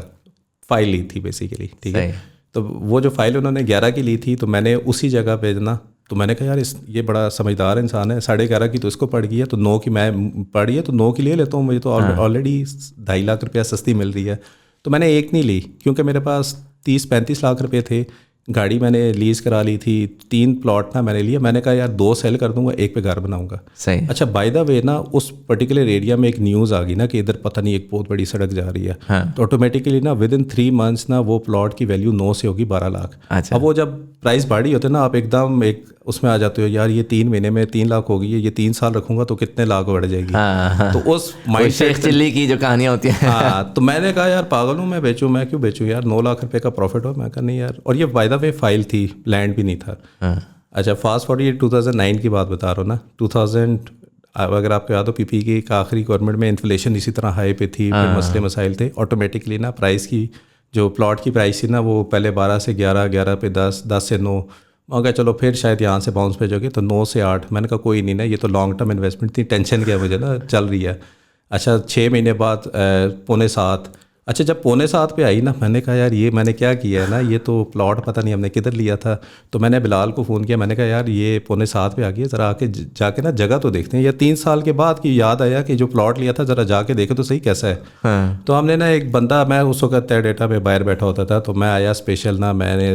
फाइल ली थी बेसिकली, ठीक है. तो वो जो फाइल उन्होंने 11 की ली थी, तो मैंने उसी जगह पे ना, तो मैंने कहा यार ये बड़ा समझदार इंसान है, 11.5 की तो इसको पड़ गई है, तो 9 की मैं पड़ी है, तो 9 की ले लेता हूँ, मुझे तो ऑलरेडी 2.5 लाख रुपया सस्ती मिल रही है. तो मैंने एक नहीं ली, क्योंकि मेरे पास 30-35 लाख रुपये थे. गाड़ी मैंने लीज़ करा ली थी, 3 प्लॉट ना मैंने लिया. मैंने कहा यार 2 सेल कर दूंगा, एक पे घर बनाऊंगा. सही. अच्छा, बाय द वे ना उस पर्टिकुलर एरिया में एक न्यूज़ आ गई ना कि इधर पता नहीं एक बहुत बड़ी सड़क जा रही है. हाँ. तो ऑटोमेटिकली ना विद इन 3 मंथ्स ना वो प्लॉट की वैल्यू 9 से होगी 12 लाख. अच्छा. अब वो जब प्राइस बढ़ी होते ना, आप एकदम एक उसमें आ जाते हो, यार ये 3 महीने में 3 लाख हो गई है, ये 3 साल रखूंगा तो कितने लाख बढ़ जाएगी. हाँ. तो उस माइंडसेट चिल्ली की जो कहानियाँ होती हैं. हाँ, तो मैंने कहा यार पागल हूँ मैं बेचूँ, मैं क्यों बेचूँ यार, 9 लाख रुपए का प्रॉफिट हो. मैं कहा नहीं यार, और ये बाय द वे फाइल थी, लैंड भी नहीं था. अच्छा, फास्ट फॉरवर्ड, ये 2009 की बात बता रहा हूँ ना. 2000 अगर आपको याद हो, PPE की आखिरी गवर्नमेंट में इन्फ्लेशन इसी तरह हाई पे थी, फिर मसले मसाइल थे. ऑटोमेटिकली ना प्राइस की जो प्लॉट की प्राइस थी ना, वो पहले 12 से 11, 11 पे 10, 10 से 9. मैं चलो फिर शायद यहाँ से बाउंस पे जाओगे, तो 9 से 8. मैंने कहा कोई नहीं ना, ये तो लॉन्ग टर्म इन्वेस्टमेंट थी, टेंशन क्या मुझे ना, चल रही है. अच्छा, 6 महीने बाद 6.25. अच्छा, जब 6.25 पे आई ना, मैंने कहा यार ये मैंने क्या किया है ना, ये तो प्लॉट पता नहीं हमने किधर लिया था. तो मैंने बिलाल को फ़ोन किया, मैंने कहा यार ये 6.25 पे आ गई है, ज़रा आके जाके ना जगह तो देखते हैं. या 3 साल के बाद की याद आया कि जो प्लॉट लिया था ज़रा जाके देखे तो सही कैसा है. हाँ. तो हमने ना एक बंदा, मैं उस वक्त डेटा में बाहर बैठा होता था, तो मैं आया स्पेशल ना, मैंने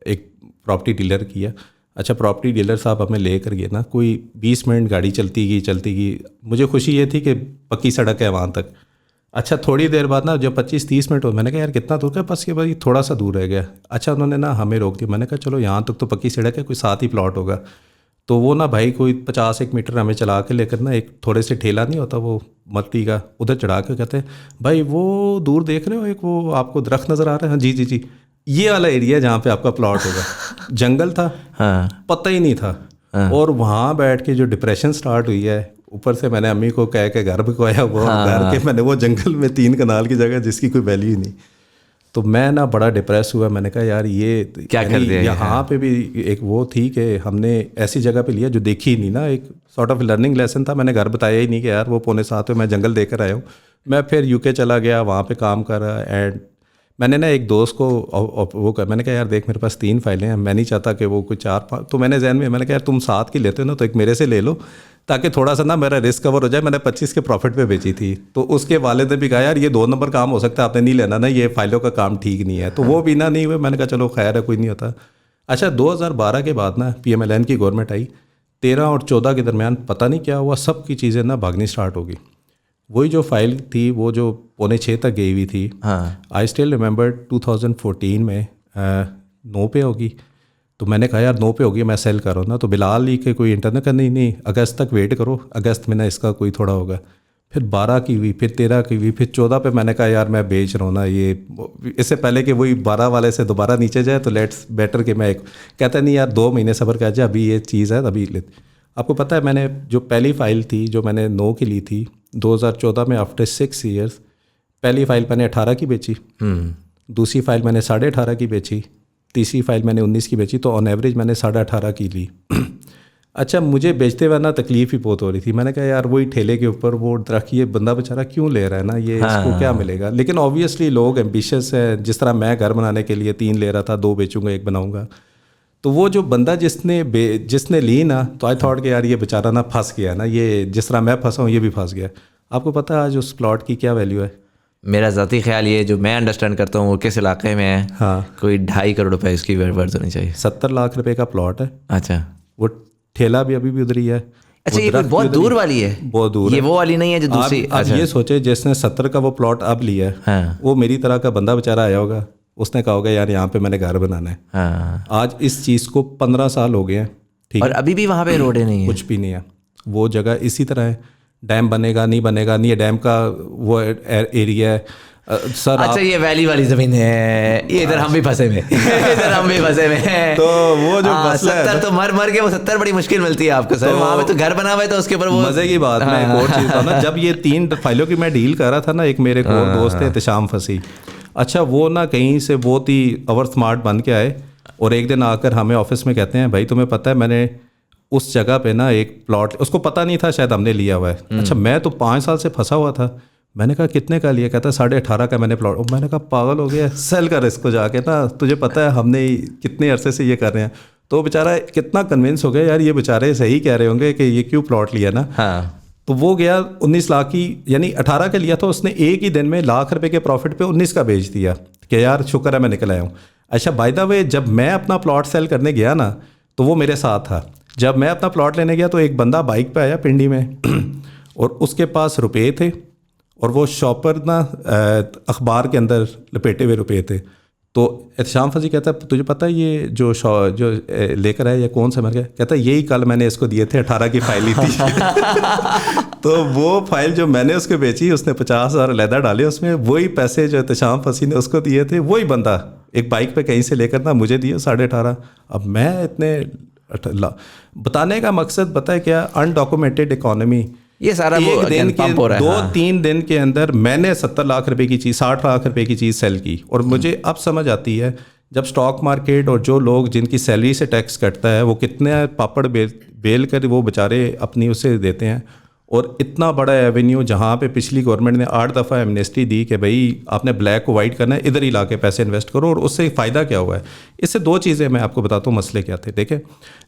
एक प्रॉपर्टी डीलर किया. अच्छा, प्रॉपर्टी डीलर साहब हमें ले कर गए ना, कोई 20 मिनट गाड़ी चलती गई. मुझे खुशी ये थी कि पक्की सड़क है वहाँ तक. अच्छा, थोड़ी देर बाद ना जब 25-30 मिनट हो, मैंने कहा यार कितना दूर है, बस के भाई थोड़ा सा दूर रह गया. अच्छा, उन्होंने ना हमें रोक दिया. मैंने कहा चलो यहाँ तक तो पक्की सड़क है, कोई साथ ही प्लॉट होगा. तो वो ना भाई कोई 50-1 मीटर हमें चला के लेकर ना, एक थोड़े से ठेला नहीं होता वो मट्टी का, उधर चढ़ा के कहते हैं भाई वो दूर देख रहे हो, एक वो आपको दरख्त नज़र आ रहा है. हाँ जी जी जी, ये वाला एरिया जहाँ पे आपका प्लॉट होगा. जंगल था, हाँ. पता ही नहीं था. और वहाँ बैठ के जो डिप्रेशन स्टार्ट हुई है, ऊपर से मैंने अम्मी को कह के घर बिकवाया, वो घर के मैंने वो जंगल में 3 कनाल की जगह जिसकी कोई वैल्यू ही नहीं. तो मैं ना बड़ा डिप्रेस हुआ. मैंने कहा यार ये क्या कर दिया. यहाँ पे भी एक वो थी कि हमने ऐसी जगह पे लिया जो देखी ही नहीं ना, एक सॉर्ट ऑफ लर्निंग लेसन था. मैंने घर बताया ही नहीं कि यार वो 6.25 पे मैं जंगल देकर आया हूँ. मैं फिर UK चला गया, वहाँ पे काम कर रहा. एंड मैंने ना एक दोस्त को वो मैंने कहा यार देख मेरे पास 3 फाइलें हैं, मैं नहीं चाहता कि वो कोई 4-5. तो मैंने जहन में मैंने कहा यार तुम 7 की लेते हो ना, तो एक मेरे से ले लो, ताकि थोड़ा सा ना मेरा रिस्क कवर हो जाए। मैंने 25 के प्रॉफिट पे बेची थी। तो उसके वालिद ने भी कहा यार ये 2 नंबर काम हो सकता है, आपने नहीं लेना ना, ये फाइलों का काम ठीक नहीं है। तो वो भी ना नहीं हुए। मैंने कहा चलो खैर है, कोई नहीं होता। अच्छा 2012 के बाद ना PMLN की गवर्नमेंट आई, 13 और 14 के दरमियान पता नहीं क्या हुआ, सब की चीज़ें ना भागनी स्टार्ट हो गई। वही जो फाइल थी वो जो 5:45 तक गई हुई थी, आई स्टिल रिमेंबर 2014 में 9 पे होगी। तो मैंने कहा यार 9 पे होगी, मैं सेल कर रहा हूँ ना। तो बिलाल ही के कोई इंटरनेट का नहीं अगस्त तक वेट करो, अगस्त में ना इसका कोई थोड़ा होगा। फिर 12 की हुई, फिर 13 की हुई, फिर 14 पे मैंने कहा यार मैं बेच रहा हूँ ना ये, इससे पहले कि वही 12 वाले से दोबारा नीचे जाए तो लेट्स बेटर कि मैं एक कहता नहीं यार 2 महीने सब्र कर जाए, अभी ये चीज़ है अभी ले। आपको पता है मैंने जो पहली फ़ाइल थी जो मैंने 9 की ली थी 2014 में, आफ्टर 6 ईयर्स, पहली फ़ाइल मैंने 18 की बेची, दूसरी फ़ाइल मैंने 18.5 की बेची, तीसरी फ़ाइल मैंने 19 की बेची। तो ऑन एवरेज मैंने 18.5 की ली। अच्छा मुझे बेचते हुए ना तकलीफ़ ही बहुत हो रही थी। मैंने कहा यार वही ठेले के ऊपर वो दरख्त, ये बंदा बेचारा क्यों ले रहा है ना, ये इसको क्या मिलेगा। लेकिन ऑब्वियसली लोग एम्बिशियस है, जिस तरह मैं घर बनाने के लिए 3 ले रहा था, 2 बेचूंगा 1 बनाऊंगा। तो वो जो बंदा जिसने ली ना, तो आई थॉट कि यार ये बेचारा ना फंस गया ना, ये जिस तरह मैं फंसा हूँ ये भी फंस गया। आपको पता है आज उस प्लॉट की क्या वैल्यू है? मेरा ज़ाती ख्याल ये जो मैं अंडरस्टैंड करता हूँ वो किस इलाके में है, हाँ, कोई 2.5 करोड़ रुपए इसकी वर्थ होनी चाहिए। 70 लाख रुपए का प्लॉट है। अच्छा, वो ठेला भी अभी भी उधर ही है। अच्छा ये कोई बहुत दूर वाली है? बहुत दूर ये है। वो वाली नहीं है जो दूसरी? आप ये सोचे जिसने 70 का वो प्लॉट अब लिया है, हाँ। वो मेरी तरह का बंदा बेचारा आया होगा, उसने कहा होगा यार यहाँ पे मैंने घर बनाना है। हाँ। आज इस चीज़ को 15 साल हो गए हैं, ठीक और अभी भी वहाँ पे रोडें नहीं है? कुछ भी नहीं है। वो जगह इसी तरह है, डैम बनेगा नहीं बनेगा नहीं, डैम का वो एरिया है सर। अच्छा ये वैली वाली ज़मीन है, ये इधर हम भी फंसे में इधर हम भी फंसे में तो वो जो मसला है 70 तो मर के वो 70 बड़ी मुश्किल मिलती है आपको सर। वहाँ पे तो घर बना हुआ है तो उसके ऊपर वो मज़े की बात। मैं एक और चीज़ था ना, जब ये 3 फाइलों की मैं डील कर रहा था ना, एक मेरे को दोस्त है एहतशाम फसी। अच्छा वो ना कहीं से बहुत ही ओवर स्मार्ट बन के आए और एक दिन आकर हमें ऑफिस में कहते हैं भाई तुम्हें पता है मैंने उस जगह पे ना एक प्लॉट, उसको पता नहीं था शायद हमने लिया हुआ है। अच्छा मैं तो 5 साल से फंसा हुआ था। मैंने कहा कितने का लिया? कहता 18.5 का मैंने प्लॉट। मैंने कहा पागल हो गया, सेल कर इसको जाके ना, तुझे पता है हमने कितने अरसे से ये कर रहे हैं। तो बेचारा कितना कन्विंस हो गया यार ये बेचारे सही कह रहे होंगे कि ये क्यों प्लॉट लिया ना। हाँ। तो वो गया 19 लाख की, यानी 18 का लिया था उसने, एक ही दिन में लाख रुपए के प्रॉफिट पे 19 का बेच दिया कि यार शुक्र है मैं निकल आया हूँ। अच्छा बाय द वे जब मैं अपना प्लॉट सेल करने गया ना तो वो मेरे साथ था। जब मैं अपना प्लॉट लेने गया तो एक बंदा बाइक पे आया पिंडी में और उसके पास रुपए थे और वो शॉपर ना अखबार के अंदर लपेटे हुए रुपए थे। तो एहतशाम फजी कहता है तुझे पता है ये जो लेकर आया ये कौन सा? मर गया? कहता है यही कल मैंने इसको दिए थे, 18 की फाइल ही थी तो वो फाइल जो मैंने उसको बेची उसने 50,000 अलहदा डाले उसमें, वही पैसे जो एहतशाम फसी ने उसको दिए थे वही बंदा एक बाइक पे कहीं से लेकर ना मुझे दिए 18.5। अब मैं इतने बताने का मकसद पता है क्या? Undocumented economy. ये सारा एक दिन के 2-3 दिन के अंदर मैंने 70 लाख रुपए की चीज़ 60 लाख रुपए की चीज़ सेल की। और मुझे अब समझ आती है जब स्टॉक मार्केट और जो लोग जिनकी सैलरी से टैक्स कटता है वो कितने पापड़ बेल कर वो बेचारे अपनी उसे देते हैं। और इतना बड़ा एवेन्यू जहाँ पे पिछली गवर्नमेंट ने 8 दफ़ा एमनेस्टी दी कि भाई आपने ब्लैक को वाइट करना है, इधर ही ला के पैसे इन्वेस्ट करो। और उससे फ़ायदा क्या हुआ है? इससे 2 चीज़ें मैं आपको बताता हूँ मसले क्या थे। देखें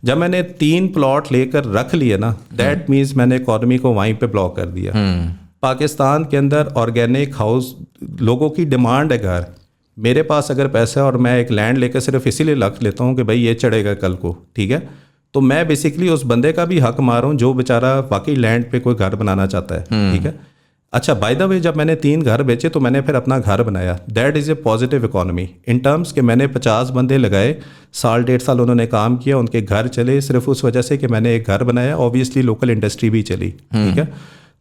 जब मैंने 3 प्लॉट लेकर रख लिए ना, दैट मीन्स मैंने इकॉनमी को वहीं पे ब्लॉक कर दिया। पाकिस्तान के अंदर ऑर्गेनिक हाउस लोगों की डिमांड है घर। मेरे पास अगर पैसा है और मैं एक लैंड लेकर सिर्फ इसीलिए रख लेता हूँ कि भाई ये चढ़ेगा कल को, ठीक है, तो मैं बेसिकली उस बंदे का भी हक मार रहा हूँ जो बेचारा वाकई लैंड पे कोई घर बनाना चाहता है, ठीक है। अच्छा बाय द वे जब मैंने 3 घर बेचे तो मैंने फिर अपना घर बनाया। That is a positive economy in terms कि मैंने 50 बंदे लगाए, 1.5 साल उन्होंने काम किया, उनके घर चले सिर्फ उस वजह से कि मैंने एक घर बनाया। ऑब्वियसली लोकल इंडस्ट्री भी चली, ठीक है।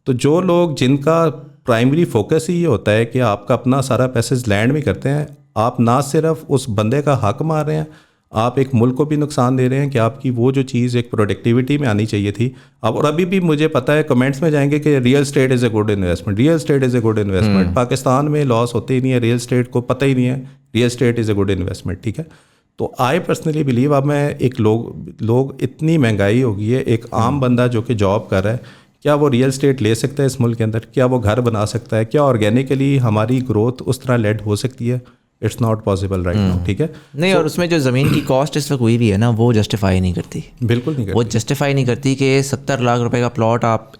तो जो लोग जिनका प्राइमरी फोकस ही ये होता है कि आपका अपना सारा पैसेज लैंड में करते हैं, आप ना सिर्फ उस बंदे का हक मार रहे हैं, आप एक मुल्क को भी नुकसान दे रहे हैं कि आपकी वो जो चीज़ एक प्रोडक्टिविटी में आनी चाहिए थी अब। और अभी भी मुझे पता है कमेंट्स में जाएंगे कि real estate is a good investment, real estate is a good investment. Pakistan में लॉस होते ही नहीं है, रियल स्टेट को पता ही नहीं है real estate is a good investment, ठीक है। तो आई पर्सनली बिलीव अब मैं एक लोग इतनी महंगाई हो गई है, एक आम बंदा जो कि जॉब कर रहा है, क्या वो रियल स्टेट ले सकता है इस मुल्क के अंदर? क्या वो घर बना सकता है? क्या ऑर्गेनिकली हमारी ग्रोथ उस तरह लेड हो सकती है? It's not possible right now, ठीक है। नहीं, और उसमें जो ज़मीन की कॉस्ट इस वक्त हुई भी है ना, वो जस्टिफाई नहीं करती, बिल्कुल नहीं वो जस्टिफाई नहीं करती कि 70 लाख रुपए का प्लॉट आप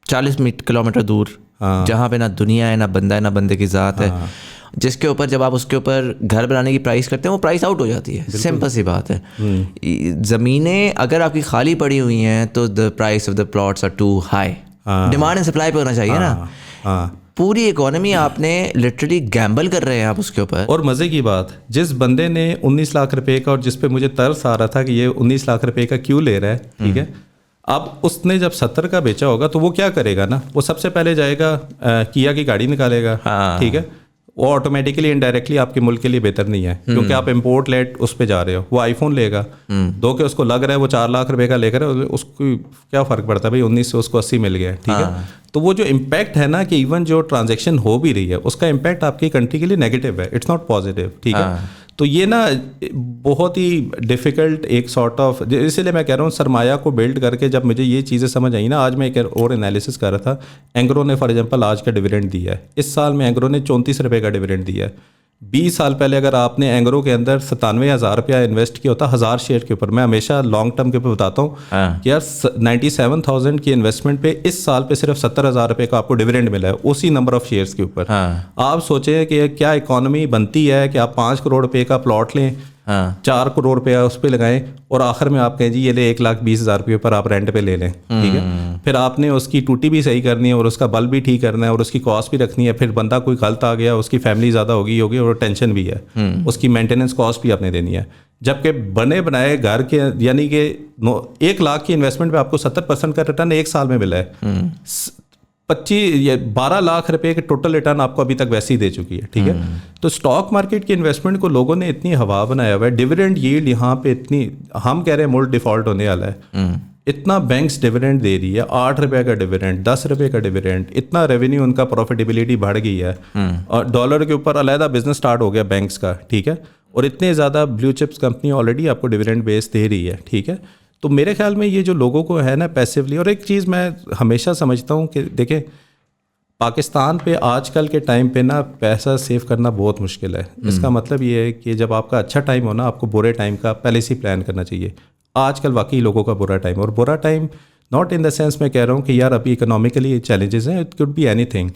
40 किलोमीटर दूर, जहाँ पे ना दुनिया है, ना बंदा है, ना बंदे की ज़ात है, जिसके ऊपर जब आप उसके ऊपर घर बनाने की प्राइस करते हैं वो प्राइस आउट हो जाती है। सिंपल सी बात है। ज़मीनें अगर आपकी खाली पड़ी हुई हैं तो the price of the plots are too high. Demand and supply पे होना चाहिए ना। पूरी इकोनॉमी आपने लिटरली गैम्बल कर रहे हैं आप उसके ऊपर। और मज़े की बात, जिस बंदे ने 19 लाख रुपए का, और जिस पे मुझे तरस आ रहा था कि ये 19 लाख रुपए का क्यों ले रहा है, ठीक है, अब उसने जब 70 का बेचा होगा तो वो क्या करेगा ना, वो सबसे पहले जाएगा किया की गाड़ी निकालेगा, ठीक है। वो ऑटोमेटिकली इनडायरेक्टली आपके मुल्क के लिए बेहतर नहीं है, क्योंकि आप इम्पोर्ट लेट उस पर जा रहे हो। वो आईफोन लेगा दो के उसको लग रहा है वो 4 लाख रुपए का लेकर, उसको क्या फ़र्क पड़ता है भाई, 19 से उसको 80 मिल गया, ठीक है। तो वो जो इम्पैक्ट है ना, कि इवन जो ट्रांजैक्शन हो भी रही है उसका इम्पैक्ट आपकी कंट्री के लिए नेगेटिव है, इट्स नॉट पॉजिटिव, ठीक है। तो ये ना बहुत ही डिफ़िकल्ट एक सॉर्ट ऑफ, इसलिए मैं कह रहा हूँ सरमाया को बिल्ड करके जब मुझे ये चीज़ें समझ आई ना, आज मैं एक और एनालिसिस कर रहा था, एंग्रो ने फॉर एग्जांपल आज का डिविडेंड दिया है, इस साल में एंग्रो ने 34 रुपये का डिविडेंड दिया है। 20 साल पहले अगर आपने एंग्रो के अंदर 97,000 रुपया इन्वेस्ट किया होता 1000 शेयर के ऊपर, मैं हमेशा लॉन्ग टर्म के ऊपर बताता हूँ कि यार 97,000 की इन्वेस्टमेंट पे इस साल पे सिर्फ 70,000 रुपये का आपको डिविडेंड मिला है उसी नंबर ऑफ शेयर्स के ऊपर। आप सोचें कि क्या इकोनॉमी बनती है कि आप 5 करोड़ रुपये का प्लॉट लें, 4 करोड़ रुपया उस पर लगाएं, और आखिर में आप कहें जी ये ले 1,20,000 रुपये पर आप रेंट पे ले लें, ठीक है। फिर आपने उसकी टूटी भी सही करनी है और उसका बल्ब भी ठीक करना है और उसकी कॉस्ट भी रखनी है। फिर बंदा कोई गलत आ गया, उसकी फैमिली ज़्यादा होगी और टेंशन भी है, उसकी मेंटेनेंस कॉस्ट भी आपने देनी है। जबकि बने बनाए घर के, यानी कि 1 लाख की इन्वेस्टमेंट पे आपको 70% का रिटर्न 1 साल में मिला है। 12 लाख रुपए के टोटल रिटर्न आपको अभी तक वैसे ही दे चुकी है, ठीक है। तो स्टॉक मार्केट की इन्वेस्टमेंट को लोगों ने इतनी हवा बनाया हुआ है, डिविडेंड यील्ड यहाँ पे इतनी, हम कह रहे हैं मुल्क डिफॉल्ट होने वाला है, इतना बैंक्स डिविडेंड दे रही है, 8 रुपये का डिविडेंड, 10 रुपये का डिविडेंड, इतना रेवेन्यू उनका प्रॉफिटेबिलिटी बढ़ गई है, और डॉलर के ऊपर अलहदा बिजनेस स्टार्ट हो गया बैंक्स का, ठीक है। और इतने ज़्यादा ब्लू चिप्स कंपनी ऑलरेडी आपको डिविडेंड बेस दे रही है, ठीक है। तो मेरे ख्याल में ये जो लोगों को है ना पैसिवली, और एक चीज़ मैं हमेशा समझता हूँ कि देखें पाकिस्तान पे आजकल के टाइम पे ना पैसा सेव करना बहुत मुश्किल है। इसका मतलब ये है कि जब आपका अच्छा टाइम हो ना, आपको बुरे टाइम का पहले से प्लान करना चाहिए। आजकल वाकई लोगों का बुरा टाइम, और बुरा time not in the sense मैं कह रहा हूँ कि यार अभी इकोनॉमिकली चैलेंजेस हैं, इट कुड बी एनीथिंग।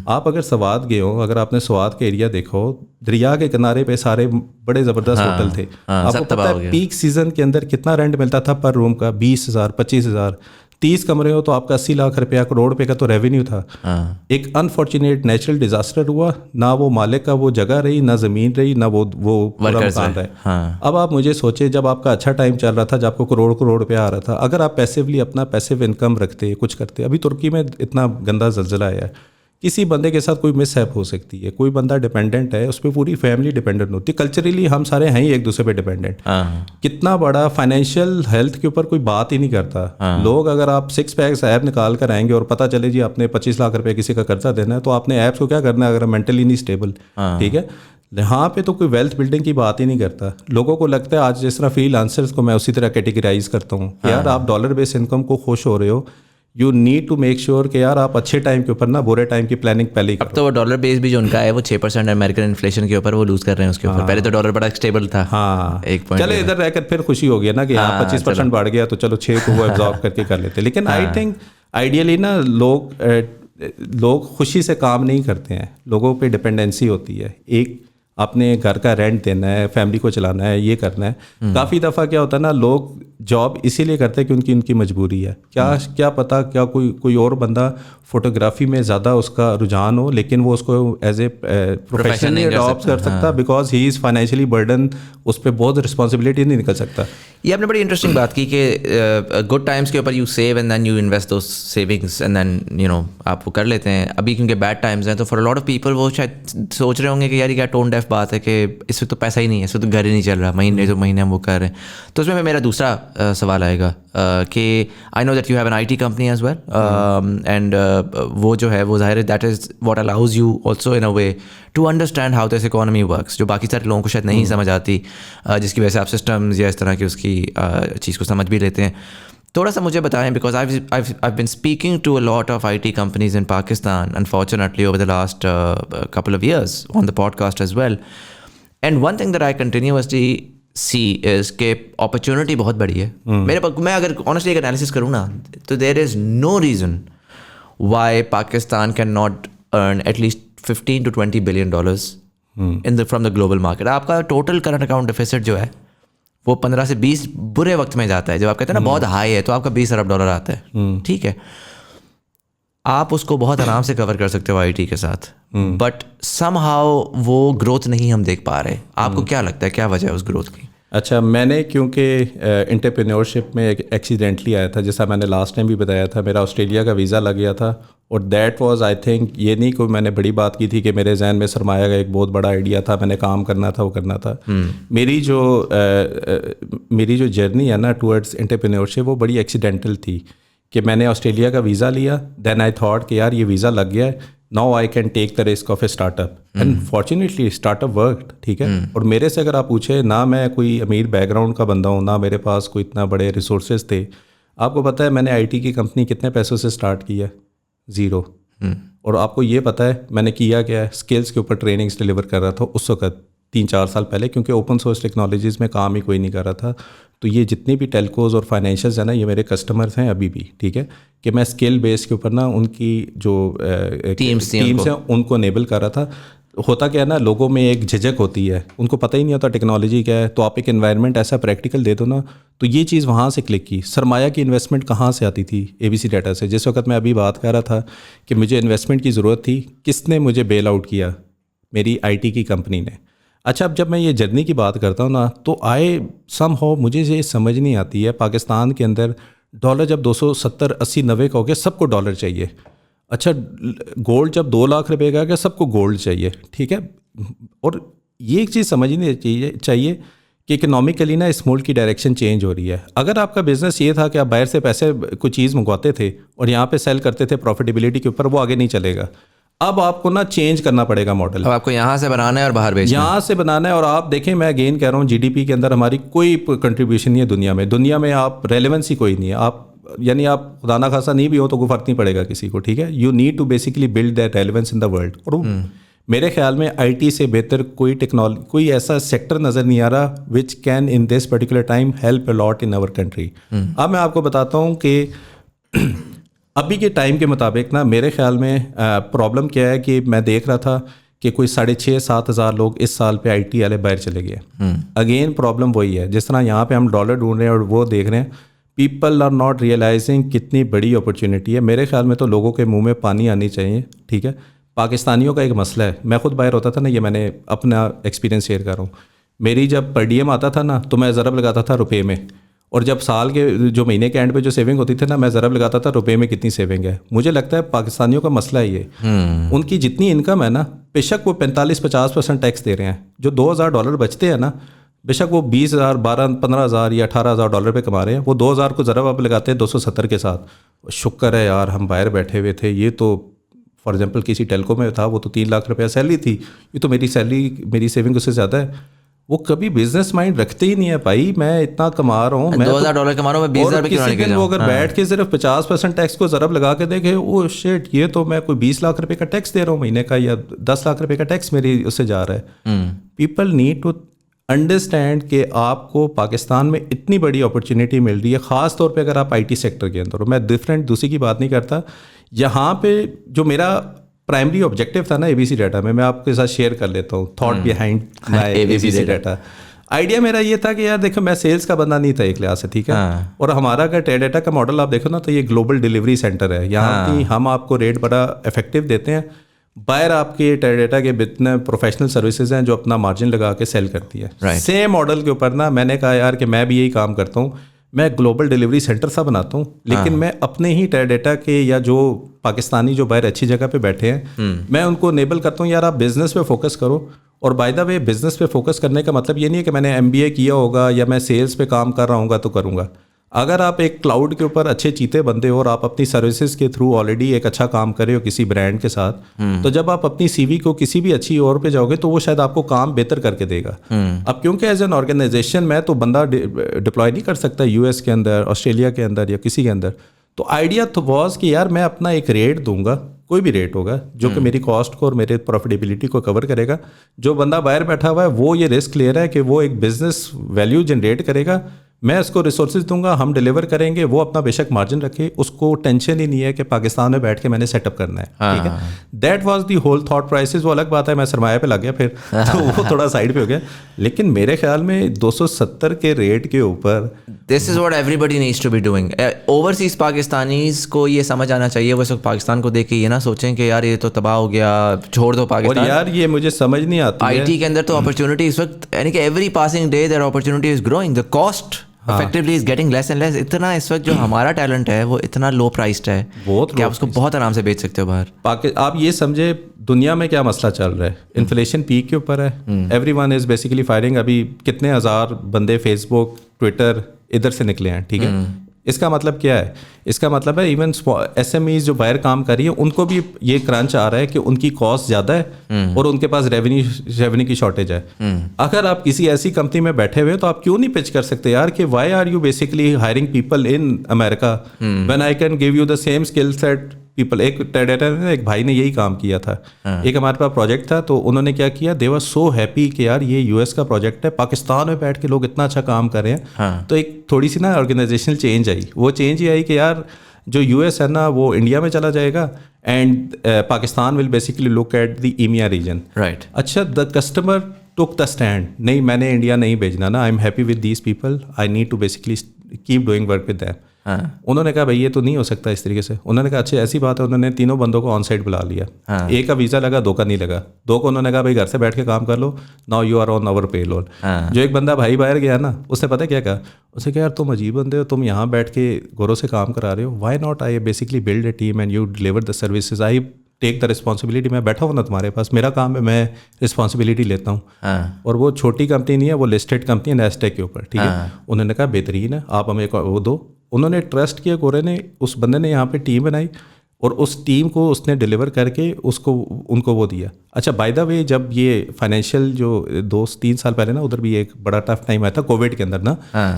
आप अगर स्वात गए हो, अगर आपने स्वात का एरिया देखो, दरिया के किनारे पे सारे बड़े ज़बरदस्त होटल थे। आपको पता है पीक सीजन के अंदर कितना रेंट मिलता था पर रूम का? 20,000, 25,000। 30 कमरे हो तो आपका 80 लाख रुपया, करोड़ रुपये का तो रेवेन्यू था। एक अनफॉर्चुनेट नेचुरल डिजास्टर हुआ, ना वो मालिक का वो जगह रही, ना ज़मीन रही, ना वो पूरा मकान रहा। अब आप मुझे सोचे, जब आपका अच्छा टाइम चल रहा था, जब आपको करोड़ करोड़ रुपया आ रहा था, अगर आप पैसिवली अपना पैसिव इनकम रखते, कुछ करते। अभी तुर्की में इतना गंदा ज़लज़ला आया है, किसी बंदे के साथ कोई मिसहैप हो सकती है, कोई बंदा डिपेंडेंट है, उस पर पूरी फैमिली डिपेंडेंट होती है। कल्चरली हम सारे हैं ही एक दूसरे पे डिपेंडेंट। कितना बड़ा फाइनेंशियल हेल्थ के ऊपर कोई बात ही नहीं करता। लोग अगर आप 6 पैक्स ऐप निकाल कर आएंगे और पता चले जी आपने 25 लाख रुपए किसी का कर्जा देना है, तो आपने ऐप्स को क्या करना है अगर मेंटली नहीं स्टेबल, ठीक है। यहाँ पे तो कोई वेल्थ बिल्डिंग की बात ही नहीं करता। लोगों को लगता है, आज जिस तरह फ्रीलांसर्स को मैं उसी तरह कैटेगराइज करता हूँ, यार आप डॉलर बेस इनकम को खुश हो रहे हो, you need to make sure कि यार आप अच्छे टाइम के ऊपर ना बुरे टाइम की प्लानिंग पहले ही करो। अब तो वो डॉलर बेस भी जो उनका है वो 6% अमेरिकन इन्फ्लेशन के ऊपर वो लूज कर रहे हैं उसके ऊपर। पहले तो डॉलर बड़ा स्टेबल था। हाँ, एक पॉइंट चले इधर रहकर फिर खुशी हो गया ना कि यहाँ 25% बढ़ गया तो चलो 6 को वो एब्जॉर्ब करके कर लेते। लेकिन आई थिंक आइडियली ना लोग खुशी से काम नहीं करते हैं, लोगों पे डिपेंडेंसी होती है। एक अपने घर का रेंट देना है, फैमिली को चलाना है, ये करना है। काफ़ी दफ़ा क्या होता है ना, लोग जॉब इसीलिए करते हैं क्योंकि उनकी मजबूरी है। क्या पता क्या कोई और बंदा फोटोग्राफी में ज़्यादा उसका रुझान हो, लेकिन वो उसको एज ए प्रोफेशन अडॉप्ट कर सकता because he is financially burden, उस पर बहुत रिस्पॉन्सिबिलिटी नहीं निकल सकता। ये आपने बड़ी इंटरेस्टिंग बात की कि गुड टाइम्स के ऊपर you save and then you invest those savings and then आप वो कर लेते हैं। अभी क्योंकि बैड टाइम्स हैं तो for a lot of people वो शायद सोच रहे होंगे कि यार क्या टोन डेफ बात है कि इसमें तो पैसा ही नहीं है, इसमें तो घर ही नहीं चल रहा, महीने तो महीने हम वो कर रहे हैं। तो उसमें मेरा दूसरा सवाल आएगा कि I know that you have an IT company as well, and वो जो है वो ज़ाहिर है that is what allows you also in a way to understand how this economy works, जो बाकी सारे लोगों को शायद नहीं समझ आती, जिसकी वजह से आप सिस्टम्स या इस तरह की उसकी चीज़ को समझ भी लेते हैं। थोड़ा सा मुझे बताएं, because I've been speaking to a lot of IT companies in Pakistan, unfortunately, over the last couple of years on the podcast as well. And one thing that I continuously see is के opportunity बहुत बड़ी है मेरे पास. मैं अगर honestly एक analysis करूँ ना तो there is no reason why Pakistan can not earn at least $15 to $20 billion in from the global market. आपका टोटल करंट अकाउंट डिफिसिट जो है वो 15 से 20 बुरे वक्त में जाता है. जब आप कहते हैं ना बहुत हाई है तो आपका $20 अरब आता है. ठीक है, आप उसको बहुत आराम से कवर कर सकते हो IT के साथ, बट समहाउ वो ग्रोथ नहीं हम देख पा रहे. आपको क्या लगता है क्या वजह है उस ग्रोथ की? अच्छा, मैंने क्योंकि एंटरप्रेन्योरशिप में एक्सीडेंटली आया था, जैसा मैंने लास्ट टाइम भी बताया था, मेरा ऑस्ट्रेलिया का वीज़ा लग गया था और दैट वाज आई थिंक, ये नहीं कोई मैंने बड़ी बात की थी कि मेरे जहन में सरमाया का एक बहुत बड़ा आइडिया था, मैंने काम करना था, वो करना था. मेरी जो जर्नी है ना टूवर्ड्स एंटरप्रेन्योरशिप वो बड़ी एक्सीडेंटल थी कि मैंने ऑस्ट्रेलिया का वीज़ा लिया. देन आई थॉट कि यार ये वीज़ा लग गया है, now I can take the risk of a startup and fortunately startup worked. ठीक है, और मेरे से अगर आप पूछे ना, मैं कोई अमीर बैकग्राउंड का बंदा हूँ, ना मेरे पास कोई इतना बड़े रिसोर्सेज थे. आपको पता है मैंने IT की कंपनी कितने पैसों से स्टार्ट की है? 0. और आपको ये पता है मैंने किया क्या है? स्किल्स के ऊपर ट्रेनिंग्स डिलीवर कर रहा था उस वक्त 3-4 साल पहले, क्योंकि ओपन सोर्स टेक्नोलॉजीज़ में काम ही कोई नहीं कर रहा था. तो ये जितने भी टेलकोज और फाइनेंशियल्स हैं ना, ये मेरे कस्टमर्स हैं अभी भी. ठीक है, कि मैं स्किल बेस के ऊपर ना उनकी जो टीम्स हैं उनको एनेबल कर रहा था. होता क्या है ना, लोगों में एक झिझक होती है, उनको पता ही नहीं होता टेक्नोलॉजी क्या है. तो आप एक एनवायरनमेंट ऐसा प्रैक्टिकल दे दो ना, तो ये चीज़ वहाँ से क्लिक की. सरमाया की इन्वेस्टमेंट कहाँ से आती थी? ABC डाटा से. जिस वक्त मैं अभी बात कर रहा था कि मुझे इन्वेस्टमेंट की ज़रूरत थी, किसने मुझे बेल आउट किया? मेरी IT की कंपनी ने. अच्छा, अब जब मैं ये जर्नी की बात करता हूँ ना, तो समहाउ मुझे ये समझ नहीं आती है, पाकिस्तान के अंदर डॉलर जब 270, 80, 90 का हो गया, सबको डॉलर चाहिए. अच्छा, गोल्ड जब 2 लाख रुपए का गया, सबको गोल्ड चाहिए. ठीक है, और ये एक चीज़ समझनी चाहिए कि इकोनॉमिकली ना इस मुल्क की डायरेक्शन चेंज हो रही है. अगर आपका बिजनेस ये था कि आप बाहर से पैसे कोई चीज़ मंगवाते थे और यहाँ पे सेल करते थे प्रॉफिटेबिलिटी के ऊपर, वो आगे नहीं चलेगा. अब आपको ना चेंज करना पड़ेगा मॉडल. अब आपको यहाँ से बनाना है और बाहर बेचना है. यहाँ से बनाना है. और आप देखें, मैं अगेन कह रहा हूँ, GDP के अंदर हमारी कोई कंट्रीब्यूशन नहीं है दुनिया में आप रेलेवेंस ही कोई नहीं है. आप यानी आप खुदा ना खासा नहीं भी हो तो कोई फर्क नहीं पड़ेगा किसी को. ठीक है, you need to basically build that relevance in the world. और मेरे ख्याल में IT से बेहतर कोई ऐसा सेक्टर नज़र नहीं आ रहा which can in this particular time help a lot in our country. अब मैं आपको बताता हूँ कि अभी के टाइम के मुताबिक ना मेरे ख्याल में प्रॉब्लम क्या है कि मैं देख रहा था कि कोई 6,500-7 हज़ार लोग इस साल पे IT वाले बाहर चले गए. अगेन प्रॉब्लम वही है, जिस तरह यहाँ पे हम डॉलर ढूंढ रहे हैं और वो देख रहे हैं, पीपल आर नॉट रियलाइजिंग कितनी बड़ी अपॉर्चुनिटी है. मेरे ख्याल में तो लोगों के मुंह में पानी आनी चाहिए. ठीक है, पाकिस्तानियों का एक मसला है. मैं खुद बाहर होता था ना, ये मैंने अपना एक्सपीरियंस शेयर कर रहा हूँ. मेरी जब पर डीएम आता था ना, तो मैं ज़रब लगाता था रुपये में, और जब साल के जो महीने के एंड पे जो सेविंग होती थी ना, मैं ज़रब लगाता था रुपये में कितनी सेविंग है. मुझे लगता है पाकिस्तानियों का मसला है ये. उनकी जितनी इनकम है ना, बेशक वो 45-50% टैक्स दे रहे हैं. जो $2,000 बचते हैं ना, बेशक वो 20,000, 12, 15,000 या $18,000 पे कमा रहे हैं, वो 2,000 को ज़रब आप लगाते हैं 270 के साथ. शुक्र है यार हम बाहर बैठे हुए थे. ये तो फॉर एग्जांपल किसी टेलको में था, वो तो 3 लाख रुपया सैलरी थी. ये तो मेरी सेविंग उससे ज़्यादा है. वो कभी बिजनेस माइंड रखते ही नहीं है भाई. मैं इतना कमा रहा हूँ, मैं $2,000 कमा रहा हूँ, मैं 20,000 पे क्यों नहीं. वो अगर बैठ के सिर्फ 50% टैक्स को ज़रब लगा के देखे, ओ शिट, ये तो मैं कोई 20 लाख रुपए का टैक्स दे रहा हूँ महीने का, या 10 लाख रुपए का टैक्स मेरी उससे जा रहा है. पीपल नीड टू अंडरस्टैंड कि आपको पाकिस्तान में इतनी बड़ी अपॉर्चुनिटी मिल रही है, ख़ास तौर पे अगर आप IT सेक्टर के अंदर हो. मैं डिफरेंट दूसरी की बात नहीं करता. यहाँ पे जो मेरा प्राइमरी ऑब्जेक्टिव था ना ABC डाटा में, मैं आपके साथ शेयर कर लेता हूँ thought behind my ABC data. Idea मेरा ये था कि यार देखो, मैं सेल्स का बंदा नहीं था एक लिहाज से. ठीक है, और हमारा अगर टेड डाटा का मॉडल आप देखो ना, तो ये ग्लोबल डिलीवरी सेंटर है. यहाँ की हम आपको रेट बड़ा इफेक्टिव देते हैं. बाहर आपके टेड डाटा के इतने प्रोफेशनल सर्विसेज हैं जो अपना मार्जिन लगा के सेल करती है. सेम मॉडल के ऊपर ना मैंने कहा यार कि मैं भी यही काम करता हूँ. मैं ग्लोबल डिलीवरी सेंटर सा बनाता हूँ, लेकिन मैं अपने ही टेड डाटा के या जो पाकिस्तानी जो बाहर अच्छी जगह पे बैठे हैं, मैं उनको इनेबल करता हूँ यार आप बिज़नेस पे फोकस करो. और बाय द वे, बिज़नेस पे फोकस करने का मतलब ये नहीं है कि मैंने MBA किया होगा या मैं सेल्स पे काम कर रहा हूँगा तो करूँगा. अगर आप एक क्लाउड के ऊपर अच्छे चीते बंदे हो और आप अपनी सर्विसेज के थ्रू ऑलरेडी एक अच्छा काम कर रहे हो किसी ब्रांड के साथ, तो जब आप अपनी CV को किसी भी अच्छी और पे जाओगे तो वो शायद आपको काम बेहतर करके देगा. अब क्योंकि एज एन ऑर्गेनाइजेशन मैं तो बंदा डिप्लॉय नहीं कर सकता US के अंदर, ऑस्ट्रेलिया के अंदर या किसी के अंदर. तो आइडिया तो वॉज कि यार मैं अपना एक रेट दूंगा कोई भी रेट होगा जो कि मेरी कॉस्ट को और मेरे प्रॉफिटेबिलिटी को कवर करेगा। जो बंदा बाहर बैठा हुआ है वो ये रिस्क ले रहा है कि वो एक बिजनेस वैल्यू जनरेट करेगा, मैं उसको रिसोर्सेज दूंगा, हम डिलीवर करेंगे, वो अपना बेशक मार्जिन रखे, उसको टेंशन ही नहीं है कि पाकिस्तान में बैठ के मैंने सेटअप करना है। ठीक है, that was the whole thought process. वो अलग बात है, मैं सरमाया पे लग गया फिर तो वो थोड़ा साइड पे हो गया। लेकिन मेरे ख्याल में 270 के रेट के ऊपर this is what everybody needs to be doing. Overseas Pakistanis को ये समझ आना चाहिए, वो सब पाकिस्तान को देख के ये ना सोचें कि यार ये तो तबाह हो गया, छोड़ दो पाकिस्तान। और यार ये मुझे समझ नहीं आती है, आईटी के अंदर तो अपॉर्चुनिटी इस वक्त यानी कि every passing day there opportunity is growing, the cost effectively is getting less and less। इतना इस वक्त जो हमारा टैलेंट है वो इतना लो प्राइस्ड है कि आप उसको बहुत आराम से बेच सकते हो बाहर। आप ये समझे दुनिया में क्या मसला चल रहा है, इन्फ्लेशन पीक के ऊपर है, एवरीवन इज बेसिकली फायरिंग। अभी कितने हज़ार बंदे फेसबुक ट्विटर इधर से निकले हैं। ठीक है, इसका मतलब क्या है? इसका मतलब है इवन SMEs जो बाहर काम कर रही है उनको भी ये क्रंच आ रहा है कि उनकी कॉस्ट ज़्यादा है और उनके पास रेवेन्यू की शॉर्टेज है। अगर आप किसी ऐसी कंपनी में बैठे हुए तो आप क्यों नहीं पिच कर सकते यार कि why are you basically hiring people in America when I can give you the same skill set people. एक ट्रेडर ने, एक भाई ने यही काम किया था। एक हमारे पास प्रोजेक्ट था तो उन्होंने क्या किया, दे वर सो हैप्पी कि यार ये US का प्रोजेक्ट है, पाकिस्तान में बैठ के लोग इतना अच्छा काम कर रहे हैं। तो एक थोड़ी सी ना ऑर्गेनाइजेशनल चेंज आई। वो चेंज ये आई कि यार जो US है ना वो इंडिया में चला जाएगा and Pakistan will basically look at the EMEA region. Right. अच्छा, the customer took the stand, नहीं मैंने इंडिया नहीं भेजना ना, I am happy with these people, I need to basically keep doing work with them. उन्होंने कहा भाई ये तो नहीं हो सकता इस तरीके से। उन्होंने कहा अच्छा ऐसी बात है, उन्होंने तीनों बंदों को ऑन साइड बुला लिया। एक का वीज़ा लगा, दो का नहीं लगा। दो को उन्होंने कहा भाई घर से बैठ के काम कर लो, now you are on our payroll. जो एक बंदा भाई बाहर गया ना, उसने पता क्या कहा, उसने कहा यार तुम अजीब बंदे हो, तुम यहाँ बैठ के गोरों से काम करा रहे हो, why not I basically build a team and you deliver the services, I take the responsibility. मैं बैठा हूँ ना तुम्हारे पास, मेरा काम है, मैं रिस्पॉन्सिबिलिटी लेता हूँ। और वो छोटी कंपनी नहीं है, वो लिस्टेड कंपनी है NASDAQ के ऊपर। ठीक है, उन्होंने कहा बेहतरीन है, आप हमें वो दो। उन्होंने ट्रस्ट किया, गोरे ने, उस बंदे ने यहाँ पे टीम बनाई और उस टीम को उसने डिलीवर करके उनको वो दिया। अच्छा बाय द वे, जब ये फाइनेंशियल जो 2-3 साल पहले ना उधर भी एक बड़ा टफ टाइम आया था कोविड के अंदर ना,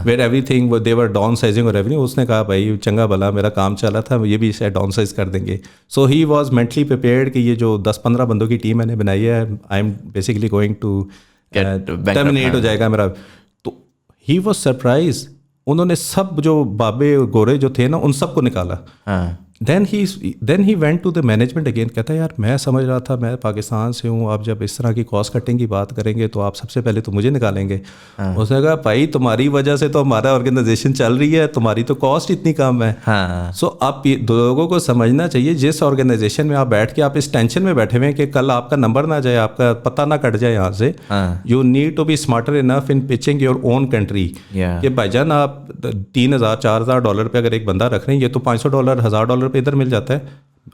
where everything they were downsizing और रेवेन्यू, उसने कहा भाई चंगा भला मेरा काम चला था, ये भी शायद डाउन साइज कर देंगे। सो ही वॉज मेंटली प्रिपेयर्ड कि ये जो 10-15 बंदों की टीम मैंने बनाई है, I am basically going to terminate हो जाएगा मेरा। तो ही वॉज सरप्राइज, उन्होंने सब जो बाबे गोरे जो थे ना उन सबको निकाला। Then he went to the management again, कहता है यार मैं समझ रहा था मैं पाकिस्तान से हूँ, आप जब इस तरह की कॉस्ट कटिंग की बात करेंगे तो आप सबसे पहले तो मुझे निकालेंगे। उसने कहा भाई तुम्हारी वजह से तो हमारा ऑर्गेनाइजेशन चल रही है, तुम्हारी तो कॉस्ट इतनी कम है। सो आप लोगों को समझना चाहिए, जिस ऑर्गेनाइजेशन में आप बैठ के आप इस टेंशन में बैठे हुए हैं कि कल आपका नंबर ना जाए, आपका पता ना कट जाए यहाँ से, you need to be smarter enough in pitching your own country. कि भाईजान आप $3,000-4,000 पे अगर एक बंदा रख रहे हैं, ये तो $500 $1,000 पे इधर मिल जाता है।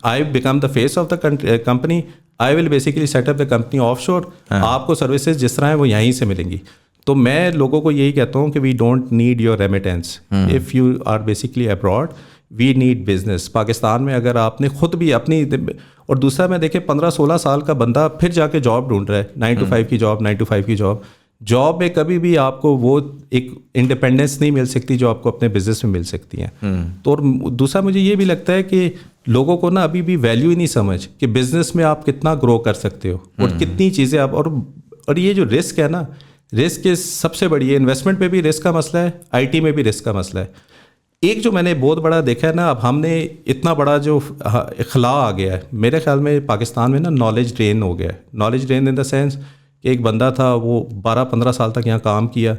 I become the face of the company, I will basically setup the company offshore, आपको सर्विसेज जिस तरह है वो यहीं से मिलेंगी। तो मैं लोगों को यही कहता हूँ कि we don't need your remittance if you are basically abroad, we need business. Pakistan में अगर आपने खुद भी अपनी, और दूसरा मैं देखे 15-16 साल का बंदा फिर जाके जॉब ढूंढ रहा है, 9 to 5 की जॉब, जॉब में कभी भी आपको वो एक इंडिपेंडेंस नहीं मिल सकती जो आपको अपने बिजनेस में मिल सकती है। तो और दूसरा मुझे ये भी लगता है कि लोगों को ना अभी भी वैल्यू ही नहीं समझ कि बिजनेस में आप कितना ग्रो कर सकते हो और कितनी चीज़ें आप, और ये जो रिस्क है ना, रिस्क के सबसे बड़ी है, इन्वेस्टमेंट में भी रिस्क का मसला है, IT में भी रिस्क का मसला है। एक जो मैंने बहुत बड़ा देखा है ना, अब हमने इतना बड़ा जो इखला आ गया है, मेरे ख्याल में पाकिस्तान में ना नॉलेज ड्रेन हो गया है। Knowledge drain in the sense कि एक बंदा था वो 12-15 साल तक यहाँ काम किया,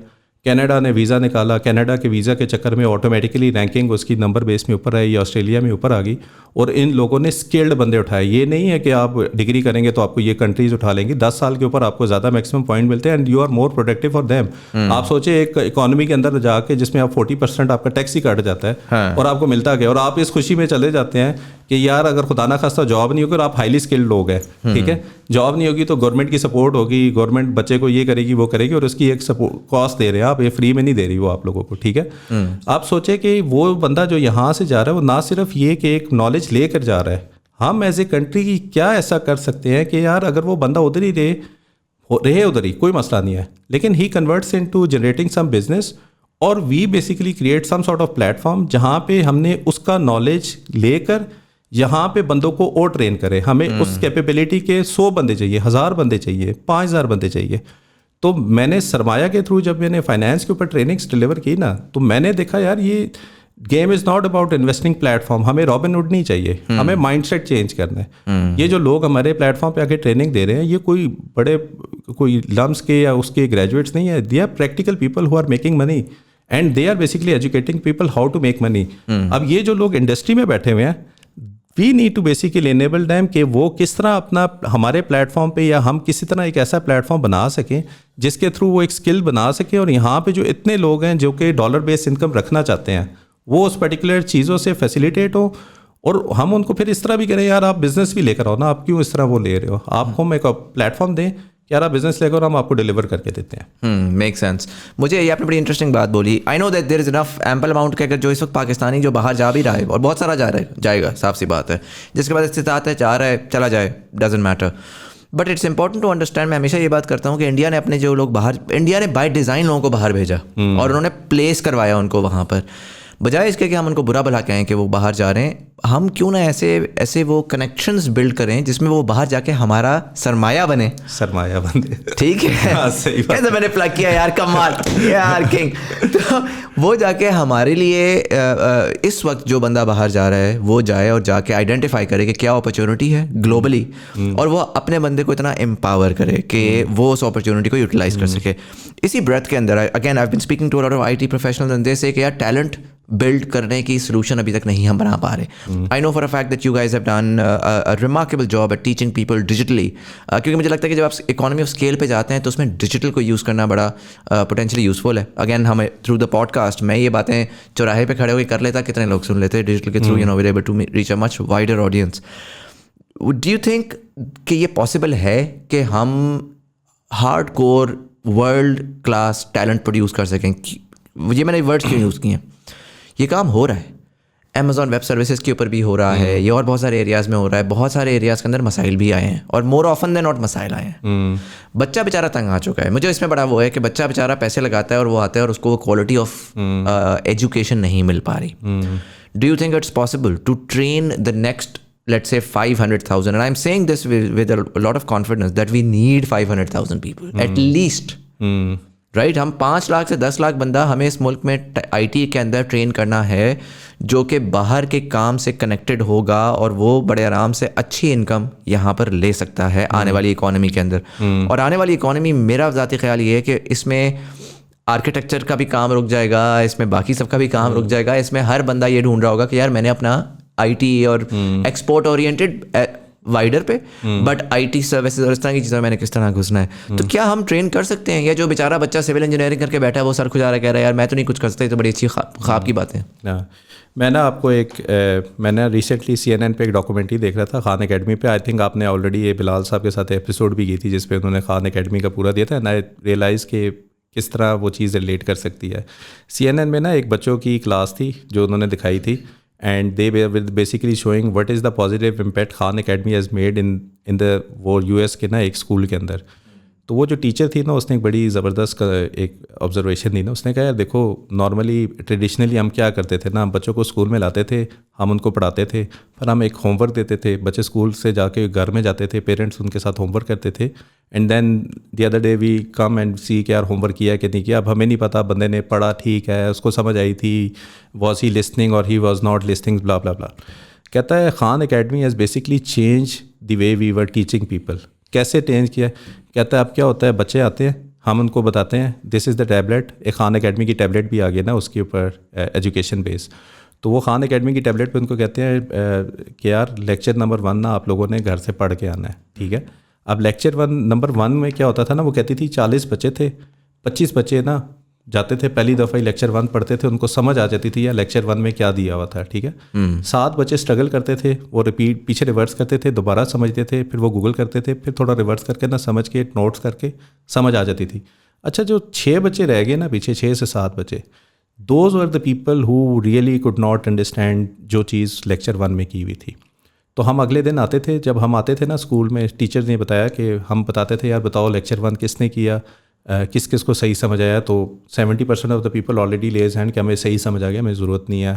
कनाडा ने वीज़ा निकाला, कनाडा के वीज़ा के चक्कर में ऑटोमेटिकली रैंकिंग उसकी नंबर बेस में ऊपर आई, ऑस्ट्रेलिया में ऊपर आ गई, और इन लोगों ने स्किल्ड बंदे उठाए। ये नहीं है कि आप डिग्री करेंगे तो आपको ये कंट्रीज उठा लेंगी, 10 साल के ऊपर आपको ज़्यादा मैक्सिमम पॉइंट मिलते हैं and you are more productive for them. आप सोचे एक इकोनॉमी के अंदर जाके जिसमें आप 40% आपका टैक्स ही काट जाता है और आपको मिलता गया, और आप इस खुशी में चले जाते हैं कि यार अगर खुदा ना खास्ता जॉब नहीं होगी और आप हाईली स्किल्ड लोग हैं, ठीक है, जॉब नहीं होगी तो गवर्नमेंट की सपोर्ट होगी, गवर्नमेंट बच्चे को ये करेगी वो करेगी, और उसकी एक सपोर्ट कॉस्ट दे रहे हैं आप, ये फ्री में नहीं दे रही वो आप लोगों को, ठीक है। आप सोचे कि वो बंदा जो यहाँ से जा रहा है वो ना सिर्फ ये कि एक नॉलेज लेकर जा रहा है, हम एज ए कंट्री की क्या ऐसा कर सकते हैं कि यार अगर वो बंदा उधर ही रहे उधर ही कोई मसला नहीं है, लेकिन he converts into generating some business, और we basically create some sort of platform जहाँ पे हमने उसका नॉलेज लेकर यहाँ पे बंदों को और ट्रेन करें, हमें उस कैपेबिलिटी के 100 बंदे चाहिए, 1000 बंदे चाहिए, 5000 बंदे चाहिए। तो मैंने सरमाया के थ्रू जब मैंने फाइनेंस के ऊपर ट्रेनिंग्स डिलीवर की ना, तो मैंने देखा यार ये game is not about investing platform, हमें रॉबिनहुड नहीं चाहिए, हमें माइंडसेट चेंज करना है। ये जो लोग हमारे प्लेटफॉर्म पे आके ट्रेनिंग दे रहे हैं, ये कोई लम्स के या उसके ग्रेजुएट्स नहीं है, they are practical people who are making money and they are basically educating people how to make money. अब ये जो लोग इंडस्ट्री में बैठे हुए हैं, we need to basically enable them कि वो किस तरह अपना हमारे प्लेटफॉर्म पे या हम किसी तरह एक ऐसा प्लेटफॉर्म बना सकें जिसके थ्रू वो एक स्किल बना सकें, और यहाँ पे जो इतने लोग हैं जो कि डॉलर बेस्ड इनकम रखना चाहते हैं, वो उस पर्टिकुलर चीज़ों से फैसिलिटेट हो, और हम उनको फिर इस तरह भी करें यार आप बिज़नेस भी लेकर आओ ना, आप क्यों इस तरह वो ले रहे हो, आपको हम एक प्लेटफॉर्म दें यार आप बिजनेस लेकर हम आपको डिलीवर करके देते हैं। Make sense. मुझे ये आपने बड़ी इंटरेस्टिंग बात बोली। I know that there is enough ample amount के, अगर जो इस वक्त पाकिस्तानी जो बाहर जा भी रहा है और बहुत सारा जाएगा, साफ सी बात है, जिसके बाद इस्तिताअत है, जा रहा है चला जाए, doesn't matter, but it's important to understand. मैं हमेशा ये बात करता हूँ कि इंडिया ने अपने जो लोग बाहर, इंडिया ने बाय डिज़ाइन लोगों को बाहर भेजा और उन्होंने प्लेस करवाया उनको वहाँ पर, बजाय इसके कि हम उनको बुरा भला कहें कि वो बाहर जा रहे हैं, हम क्यों ना ऐसे वो कनेक्शंस बिल्ड करें जिसमें वो बाहर जाके हमारा सरमाया बने। ठीक है। हाँ, सही बात। कैसे मैंने प्लग किया यार, कमाल यार किंग। तो वो जाके हमारे लिए इस वक्त जो बंदा बाहर जा रहा है वो जाए और जाके आइडेंटिफाई करे कि क्या अपॉर्चुनिटी है ग्लोबली, और वो अपने बंदे को इतना एम्पावर करे कि वो उस अपॉर्चुनिटी को यूटिलाइज कर सके। इसी ब्रेथ के अंदर again I have been speaking to a lot of IT professionals and they say कि यार टैलेंट बिल्ड करने की सोल्यूशन अभी तक नहीं हम बना पा रहे। I know for a fact that you guys have done a remarkable job eight teaching people digitally, क्योंकि मुझे लगता है कि जब आप इकोनॉमी ऑफ स्केल पे जाते हैं तो उसमें डिजिटल को यूज़ करना बड़ा पोटेंशियली यूज़फुल है। अगेन हमें थ्रू द पॉडकास्ट मैं ये बातें चौराहे पे खड़े होकर कर लेता, कितने लोग सुन लेते डिजिटल के through, you know we are able to reach a much wider audience. Do you think कि ये पॉसिबल है कि हम hard core world class talent produce कर सकें? ये मैंने वर्ड्स क्यों यूज़ किए हैं, ये काम हो रहा है, अमेज़ॉन वेब सर्विसेज के ऊपर भी हो रहा है, ये और बहुत सारे एरियाज़ में हो रहा है, बहुत सारे एरियाज़ के अंदर मसाइल भी आए हैं और मोर ऑफन देन नॉट मसाइल आए हैं। बच्चा बेचारा तंग आ चुका है। मुझे इसमें बड़ा वो है कि बच्चा बेचारा पैसे लगाता है और वो आता है और उसको वो क्वालिटी ऑफ एजुकेशन नहीं मिल पा रही। Do you think it's possible to train the next let's say 500,000, and I'm saying this with a lot of confidence that we need 500,000 people at least, right? हम 5 लाख से 10 लाख बंदा हमें इस मुल्क में IT के अंदर ट्रेन करना है जो कि बाहर के काम से कनेक्टेड होगा और वो बड़े आराम से अच्छी इनकम यहाँ पर ले सकता है आने वाली इकोनॉमी के अंदर। और आने वाली इकोनॉमी, मेरा ज़ाती ख्याल ये है कि इसमें आर्किटेक्चर का भी काम रुक जाएगा, इसमें बाकी सब का भी काम रुक जाएगा, इसमें हर बंदा ये ढूंढ रहा होगा कि यार मैंने अपना IT और एक्सपोर्ट ओरिएंटेड वाइडर पे, बट IT सर्विसेज और इस तरह की चीज़ों में मैंने किस तरह घुसना है। तो क्या हम ट्रेन कर सकते हैं? या जो बेचारा बच्चा सिविल इंजीनियरिंग करके बैठा है वो सर खुजा रहा कह रहा है यार मैं तो नहीं कुछ कर सकता, तो बड़ी अच्छी ख्वाब की बात है। मैं ना आपको मैंने रिसेंटली CNN पे एक डॉक्यूमेंट्री देख रहा था खान एकेडमी पे। आई थिंक आपने ऑलरेडी ये बिलाल साहब के साथ एपिसोड भी की थी जिस पे उन्होंने खान एकेडमी का पूरा दिया था, एंड आई रियलाइज़ कि किस तरह वो चीज़ रिलेट कर सकती है। CNN में ना एक बच्चों की क्लास थी जो उन्होंने दिखाई थी, and they were basically showing what is the positive impact Khan Academy has made in the वो US के ना एक स्कूल के अंदर। तो वो जो टीचर थी ना उसने एक बड़ी ज़बरदस्त एक ऑब्जर्वेशन दी ना, उसने कहा यार देखो नॉर्मली ट्रेडिशनली हम क्या करते थे ना, हम बच्चों को स्कूल में लाते थे, हम उनको पढ़ाते थे, पर हम एक होमवर्क देते थे, बच्चे स्कूल से जाके घर में जाते थे, पेरेंट्स उनके साथ होमवर्क करते थे, and then the other day we come and see कि यार होमवर्क किया कि नहीं किया। अब हमें नहीं पता बंदे ने पढ़ा ठीक है, उसको समझ आई थी, वॉज ही लिसनिंग और he was not listening, blah blah blah. कहता है Khan Academy has basically change the way we were teaching people. कैसे चेंज किया? कहता है अब क्या होता है, बच्चे आते हैं, हम उनको बताते हैं दिस इज़ द टैबलेट, एक खान एकेडमी की टैबलेट भी आ गई ना उसके ऊपर एजुकेशन बेस। तो वो खान एकेडमी की टैबलेट पे उनको कहते हैं कि यार लेक्चर नंबर 1 ना आप लोगों ने घर से पढ़ के आना है, ठीक है। अब लेक्चर नंबर 1 में क्या होता था ना, वो कहती थी 40 बच्चे थे, 25 बच्चे ना जाते थे पहली दफ़ा ही लेक्चर 1 पढ़ते थे, उनको समझ आ जाती थी या लेक्चर 1 में क्या दिया हुआ था, ठीक है। 7 बच्चे स्ट्रगल करते थे, वो रिपीट पीछे रिवर्स करते थे, दोबारा समझते थे, फिर वो गूगल करते थे, फिर थोड़ा रिवर्स करके ना समझ के नोट्स करके समझ आ जाती थी। अच्छा जो 6 बच्चे रह गए ना पीछे, 6 से 7 बच्चे, those were the people who really could not understand जो चीज़ लेक्चर 1 में की हुई थी। तो हम अगले दिन आते थे, जब हम आते थे ना स्कूल में, टीचर ने बताया कि हम बताते थे यार बताओ लेक्चर 1 किसने किया, किस किस को सही समझ आया। तो 70% of the people already lays hand कि हमें सही समझ आ गया, हमें ज़रूरत नहीं है।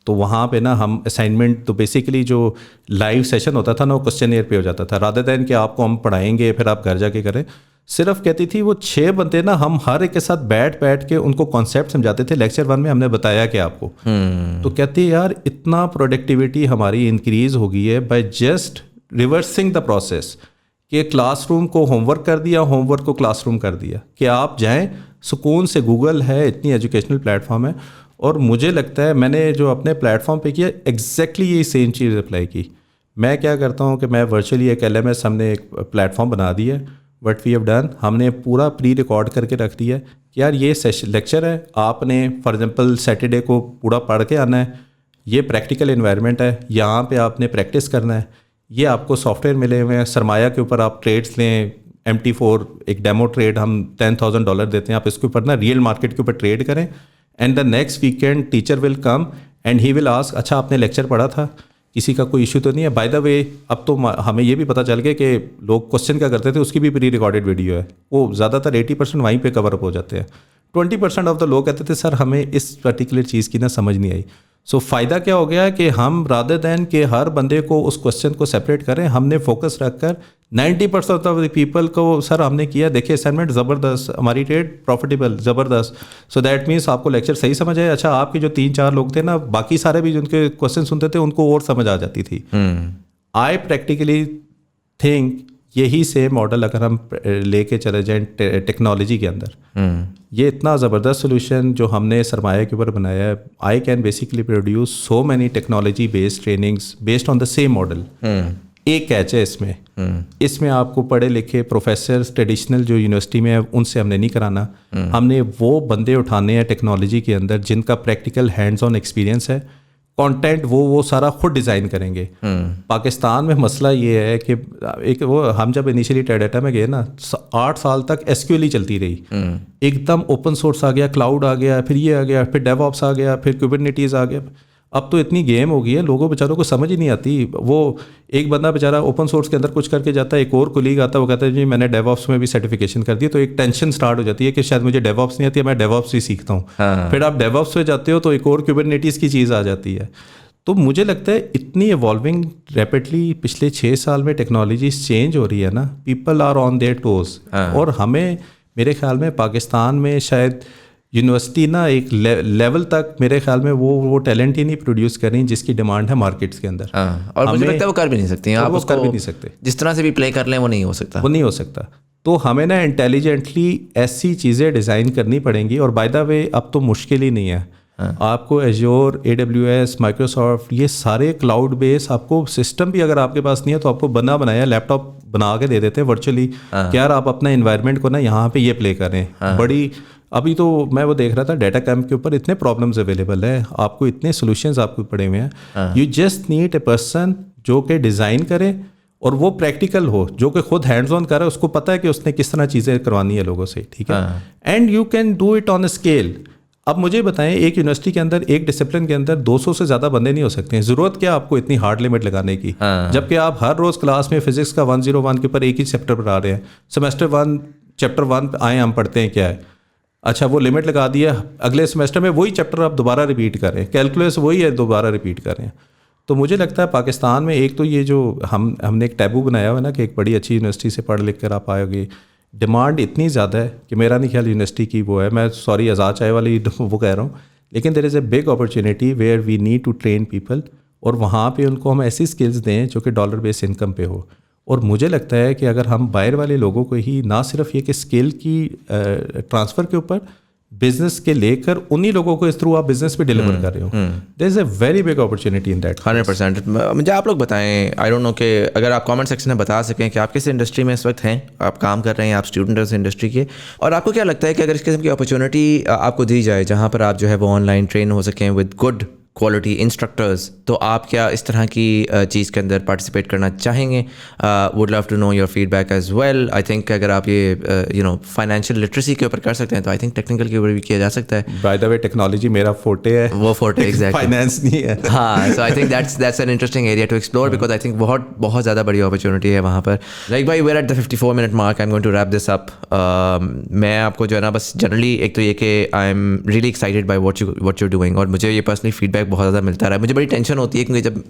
तो वहाँ पे ना हम असाइनमेंट, तो बेसिकली जो लाइव सेशन होता था ना वो क्वेश्चन पे हो जाता था, रादर दैन कि आपको हम पढ़ाएंगे फिर आप घर जाके करें। सिर्फ कहती थी वो 6 बंदे ना, हम हर एक के साथ बैठ के उनको कॉन्सेप्ट समझाते थे। लेक्चर 1 में हमने बताया कि आपको तो कहती है यार इतना प्रोडक्टिविटी हमारी इंक्रीज हो गई है by just reversing the process, कि क्लासरूम को होमवर्क कर दिया, होमवर्क को क्लासरूम कर दिया, कि आप जाएं सुकून से, गूगल है, इतनी एजुकेशनल प्लेटफॉर्म है। और मुझे लगता है मैंने जो अपने प्लेटफॉर्म पे किया एग्जैक्टली ये सेम चीज़ अप्लाई की। मैं क्या करता हूँ कि मैं वर्चुअली एक LMS, हमने एक प्लेटफॉर्म बना दिया है। व्हाट वी हैव डन, हमने पूरा प्री रिकॉर्ड करके रख दिया है कि यार ये सेशन लेक्चर है, आपने फॉर एग्जांपल सैटरडे को पूरा पढ़ के आना है, ये प्रैक्टिकल इन्वायरमेंट है, यहाँ पे आपने प्रैक्टिस करना है, ये आपको सॉफ्टवेयर मिले हुए हैं, सरमाया के ऊपर आप ट्रेड्स लें, MT4 एक डेमो ट्रेड हम $10,000 देते हैं, आप इसके ऊपर ना रियल मार्केट के ऊपर ट्रेड करें, and the next weekend teacher will come and he will ask, अच्छा आपने लेक्चर पढ़ा था, किसी का कोई इशू तो नहीं है? बाय द वे अब तो हमें ये भी पता चल गया कि लोग क्वेश्चन क्या करते थे, उसकी भी प्री रिकॉर्डेड वीडियो है, वो ज़्यादातर 80% वहीं पे कवर अप हो जाते हैं। 20% ऑफ द लोग कहते थे सर हमें इस पर्टिकुलर चीज़ की ना समझ नहीं आई। सो फ़ायदा क्या हो गया कि हम रादर दैन कि हर बंदे को उस क्वेश्चन को सेपरेट करें, हमने फोकस रखकर 90% ऑफ द पीपल को सर हमने किया, देखिए असाइनमेंट ज़बरदस्त, हमारी ट्रेड प्रॉफिटेबल ज़बरदस्त। सो दैट मीन्स आपको लेक्चर सही समझ आए। अच्छा आपके जो 3-4 लोग थे ना, बाकी सारे भी जिनके क्वेश्चन सुनते थे उनको और समझ आ जाती थी। आई प्रैक्टिकली थिंक यही सेम मॉडल अगर हम लेके चले जाएं टेक्नोलॉजी के अंदर, ये इतना ज़बरदस्त सोल्यूशन जो हमने सरमाया के ऊपर बनाया है, I can basically produce so many technology based trainings based on the same model. एक कैच है इसमें आपको पढ़े लिखे प्रोफेसर्स ट्रेडिशनल जो यूनिवर्सिटी में है उनसे हमने नहीं कराना, हमने वो बंदे उठाने हैं टेक्नोलॉजी के अंदर जिनका प्रैक्टिकल हैंड्स ऑन एक्सपीरियंस है, कंटेंट वो सारा खुद डिज़ाइन करेंगे। पाकिस्तान में मसला ये है कि एक वो हम जब इनिशियली टेडाटा में गए ना 8 साल तक SQL ही चलती रही, एकदम ओपन सोर्स आ गया, क्लाउड आ गया, फिर ये आ गया, फिर डेवऑप्स आ गया, फिर कुबरनेटीज आ गया। अब तो इतनी गेम हो गई है, लोगों बेचारों को समझ ही नहीं आती। वो एक बंदा बेचारा ओपन सोर्स के अंदर कुछ करके जाता है, एक और कोलीग आता है वो कहता है जी मैंने डेवऑप्स में भी सर्टिफिकेशन कर दी, तो एक टेंशन स्टार्ट हो जाती है कि शायद मुझे डेवऑप्स नहीं आती है, मैं डेवऑप्स ही सीखता हूँ। फिर आप डेवऑप्स पे जाते हो तो एक और कुबरनेटीज की चीज़ आ जाती है। तो मुझे लगता है इतनी इवॉल्विंग रैपिडली पिछले 6 साल में टेक्नोलॉजीज चेंज हो रही है ना, people are on their toes. और हमें मेरे ख्याल में पाकिस्तान में शायद यूनिवर्सिटी ना एक लेवल तक मेरे ख्याल में वो टैलेंट ही नहीं प्रोड्यूस कर रही जिसकी डिमांड है मार्केट्स के अंदर। और मुझे लगता है वो कर भी नहीं सकती, आप उसको कर भी नहीं सकते, जिस तरह से भी प्ले कर लें वो नहीं हो सकता। तो हमें ना इंटेलिजेंटली ऐसी चीज़ें डिज़ाइन करनी पड़ेंगी। और बाय द वे अब तो मुश्किल ही नहीं है, आपको एज्योर, AWS, माइक्रोसॉफ्ट, ये सारे क्लाउड बेस आपको सिस्टम भी अगर आपके पास नहीं है तो आपको बनाया लैपटॉप बना के दे देते हैं वर्चुअली कि यार आप अपना इन्वायरमेंट को ना यहाँ पे ये प्ले करें। बड़ी अभी तो मैं वो देख रहा था डेटा कैंप के ऊपर इतने प्रॉब्लम्स अवेलेबल है, आपको इतने सॉल्यूशंस आपको पड़े हुए हैं। You just need a person जो कि डिज़ाइन करे और वो प्रैक्टिकल हो, जो कि खुद हैंड्स ऑन करे, उसको पता है कि उसने किस तरह चीज़ें करवानी है लोगों से, ठीक है। And you can do it on a scale. अब मुझे बताएं एक यूनिवर्सिटी के अंदर एक डिसिप्लिन के अंदर 200 से ज़्यादा बंदे नहीं हो सकते हैं, ज़रूरत क्या आपको इतनी हार्ड लिमिट लगाने की, जबकि आप हर रोज़ क्लास में फिजिक्स का 101 के ऊपर एक ही चैप्टर पढ़ा रहे हैं। सेमेस्टर 1 चैप्टर 1 आए हम पढ़ते हैं क्या है, अच्छा वो लिमिट लगा दिया, अगले सेमेस्टर में वही चैप्टर आप दोबारा रिपीट करें, कैलकुलस वही है दोबारा रिपीट करें। तो मुझे लगता है पाकिस्तान में एक तो ये जो हमने एक टैबू बनाया हुआ है ना कि एक बड़ी अच्छी यूनिवर्सिटी से पढ़ लिख कर आप आएंगे, डिमांड इतनी ज़्यादा है कि मेरा नहीं ख्याल यूनिवर्सिटी की वो है, मैं सॉरी आज़ाद चाय वाली वो कह रहा हूँ, लेकिन there is a big opportunity where we need to train people, और वहाँ पे उनको हम ऐसी स्किल्स दें जो कि डॉलर बेस्ड इनकम पे हो। और मुझे लगता है कि अगर हम बाहर वाले लोगों को ही ना सिर्फ ये कि स्किल की ट्रांसफ़र के ऊपर बिजनेस के लेकर उन्हीं लोगों को इस थ्रू आप बिजनेस पे डिलीवर कर रहे हो, there is a very big opportunity in that. 100%। मुझे आप लोग बताएं, आई डोंट नो कि अगर आप कमेंट सेक्शन में बता सकें कि आप किस इंडस्ट्री में इस वक्त हैं, आप काम कर रहे हैं, आप स्टूडेंट हैं उस इंडस्ट्री के, और आपको क्या लगता है कि अगर इस किस्म की अपॉर्चुनिटी आपको दी जाए जहाँ पर आप जो है वो ऑनलाइन ट्रेन हो सकें विद गुड क्वालिटी इंस्ट्रक्टर्स, तो आप क्या इस तरह की चीज़ के अंदर पार्टिसिपेट करना चाहेंगे? Would love to know your feedback as well. I think अगर आप ये फाइनेंशियल लिटरेसी के ऊपर कर सकते हैं तो आई थिंक टेक्निकल के ऊपर भी किया जा सकता है। बाय द वे टेक्नोलॉजी मेरा फोटे है, वो फोटे एग्जैक्टली, फाइनेंस नहीं है। हाँ, so I think that's an interesting area to explore because I think बहुत ज़्यादा बड़ी अपॉर्चुनिटी है वहाँ पर। लाइक भाई where at the 54 minute mark, I am going to wrap this up. मैं आपको जो है ना बस जनरली एक तो ये कि I am really excited by what you doing, और मुझे ये पर्सनली फीडबैक फीडबैक बहुत ज़्यादा मिलता रहा है। मुझे बड़ी टेंशन होती है क्योंकि जब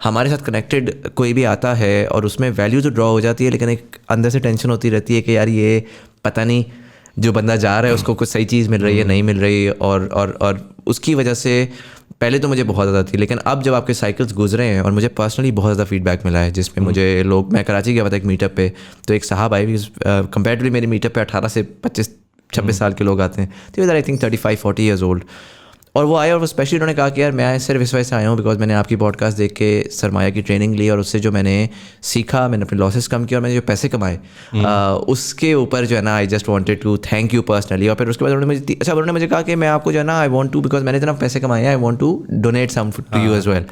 हमारे साथ कनेक्टेड कोई भी आता है और उसमें वैल्यू तो ड्रॉ हो जाती है, लेकिन एक अंदर से टेंशन होती रहती है कि यार ये पता नहीं जो बंदा जा रहा है उसको कुछ सही चीज़ मिल रही है नहीं मिल रही, और उसकी वजह से पहले तो मुझे बहुत ज़्यादा थी, लेकिन अब जब आपके साइकिल्स गुजरे हैं और मुझे पर्सनली बहुत ज़्यादा फीडबैक मिला है जिसमें मुझे लोग, मैं कराची गया था एक मीटअप पे, तो एक साहब आए, कंपेरेटिवली मेरे मीटअप पे 18 से 25-26 साल के लोग आते हैं, तो आई थिंक 35-40 ईयर्स ओल्ड, और वो आए और वो स्पेशली उन्होंने कहा कि यार मैं सिर्फ इस वजह से आया हूँ बिकॉज मैंने आपकी पॉडकास्ट देख के सरमाया की ट्रेनिंग ली और उससे जो मैंने सीखा, मैंने अपने लॉसेस कम किया और मैंने जो पैसे कमाए उसके ऊपर जो है ना I just wanted to thank you personally. और फिर उसके बाद उन्होंने मुझे कहा कि मैं आपको जो है ना आई वांट टू, बिकॉज मैंने इतना पैसे कमाए I want to donate some to you as well.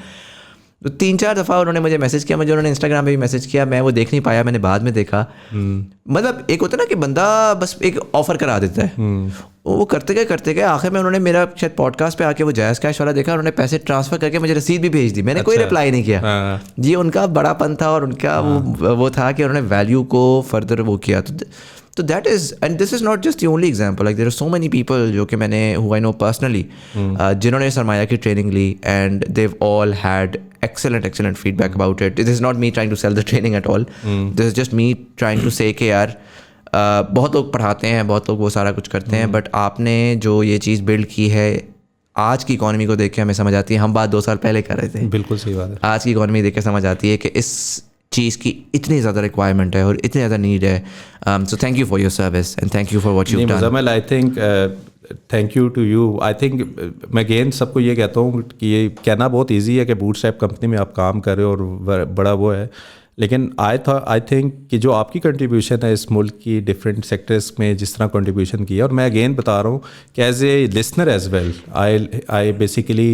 तो 3-4 दफ़ा उन्होंने मुझे मैसेज किया, मुझे उन्होंने इंस्टाग्राम पे भी मैसेज किया, मैं वो देख नहीं पाया, मैंने बाद में देखा। मतलब एक होता है ना कि बंदा बस एक ऑफ़र करा देता है, वो करते गए आखिर में उन्होंने मेरा शायद पॉडकास्ट पे आके वो जायज़ कैश वाला देखा, उन्होंने पैसे ट्रांसफ़र करके मुझे रसीद भी भेज दी, मैंने कोई रिप्लाई नहीं किया। ये उनका बड़ापन था और उनका वो था कि उन्होंने वैल्यू को फर्दर वो किया। तो that is, and this is not just the only example, like there are so many people जो कि मैंने हु आई नो पर्सनली जिन्होंने सरमाया की ट्रेनिंग ली and they all had excellent feedback about it. This is not me trying to sell the training at all. This is just me trying to say कि यार बहुत लोग पढ़ाते हैं, बहुत लोग वो सारा कुछ करते हैं, बट आपने जो ये चीज़ बिल्ड की है आज की इकॉनमी को देख के हमें समझ आती है, हम बात 2 साल पहले कर रहे थे, बिल्कुल सही बात है, आज की इकॉनमी देख के समझ आती है कि इस चीज़ की इतनी ज़्यादा रिक्वायरमेंट है और इतनी ज़्यादा नीड है। So thank you for your service and thank you for what you done. Muzammil, I think thank you to you. I think मैं अगेन सबको ये कहता हूँ कि ये कहना बहुत इजी है कि बूटस्ट्रैप कंपनी में आप काम कर रहे हो और बड़ा वो है, लेकिन आई थिंक कि जो आपकी कंट्रीब्यूशन है इस मुल्क की डिफरेंट सेक्टर्स में जिस तरह कंट्रीब्यूशन की है, और मैं अगेन बता रहा हूँ कि as a listener as well I basically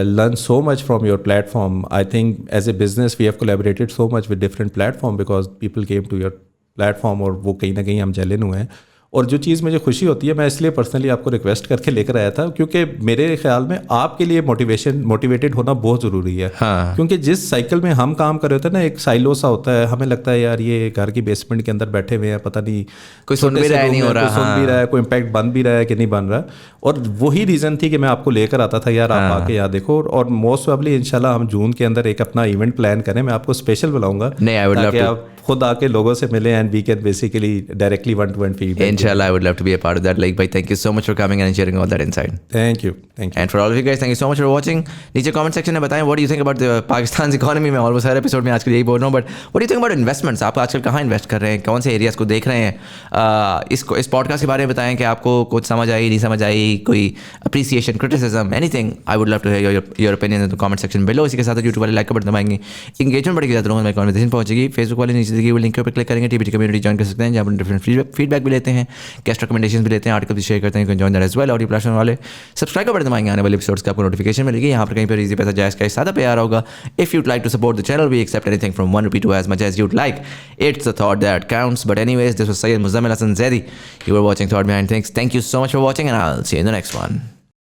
learn so much from your platform. I think as a business we have collaborated so much with different platform because people came to your platform और वो कहीं ना कहीं हम जेलन हुए हैं। और जो चीज़ मुझे खुशी होती है, मैं इसलिए पर्सनली आपको रिक्वेस्ट करके लेकर आया था क्योंकि मेरे ख्याल में आपके लिए मोटिवेटेड होना बहुत ज़रूरी है। हाँ। क्योंकि जिस साइकिल में हम काम कर रहे होते हैं ना, एक साइलो सा होता है, हमें लगता है यार ये घर की बेसमेंट के अंदर बैठे हुए हैं, पता नहीं कोई सुन भी रहा है, नहीं हो रहा, सुन भी रहा है, कोई इम्पैक्ट बन भी रहा है कि नहीं बन रहा। और वही रीज़न थी कि मैं आपको लेकर आता था यार, आप आके यहाँ देखो। और मोस्ट प्रोबेबली इंशाल्लाह हम जून के अंदर एक अपना इवेंट प्लान करें, मैं आपको स्पेशल बुलाऊंगा ताकि आप खुद आके लोगों से मिले and we can basically directly 1-to-1 feedback. Inshallah, I would love to be a part of that. Like, bhai, thank you so much for coming and sharing all that insight. Thank you. And for all of you guys, thank you so much for watching. नीचे comment section में बताएं what do you think about the Pakistan's economy. मैं almost हर episode में आजकल यही बोल रहा हूँ, but what do you think about investments? आप आजकल कहाँ invest कर रहे हैं, कौन से areas को देख रहे हैं? इस podcast के बारे में बताएं कि आपको कुछ समझ आई, नहीं समझ आई, कोई appreciation, criticism, anything. I would love to hear your opinion in the comment section below. इसी के साथ YouTube वाले like का बटन दबाएंगे, engagement बढ़ेगी, ज़्यादा लोगों में conversation पहुंचेगी। Facebook वाले नीचे दिए हुए लिंक पर क्लिक करेंगे, TBT कम्युनिटी ज्वाइन कर सकते हैं जहाँ पर डिफरेंट फीडबैक भी लेते हैं, गेस्ट रिकमेंडेशन भी लेते हैं, आर्टिकल भी शेयर करते हैं, you can join that as well. Audio platform वाले सब्सक्राइब का बटन दबाएंगे, आने वाले एपिसोड्स का आपको नोटिफिकेशन मिलेगी। यहाँ पर कहीं पर इजी पैसा जायज़ का सादा पे आ रहा होगा। If you'd like to support the channel we accept anything from ₹1 to as much as you'd like. It's the thought that counts. But anyways, this was Syed Muzammil Hassan Zaidi. You were watching Thought Behind Things. Thank you so much for watching and I'll see you in the next one.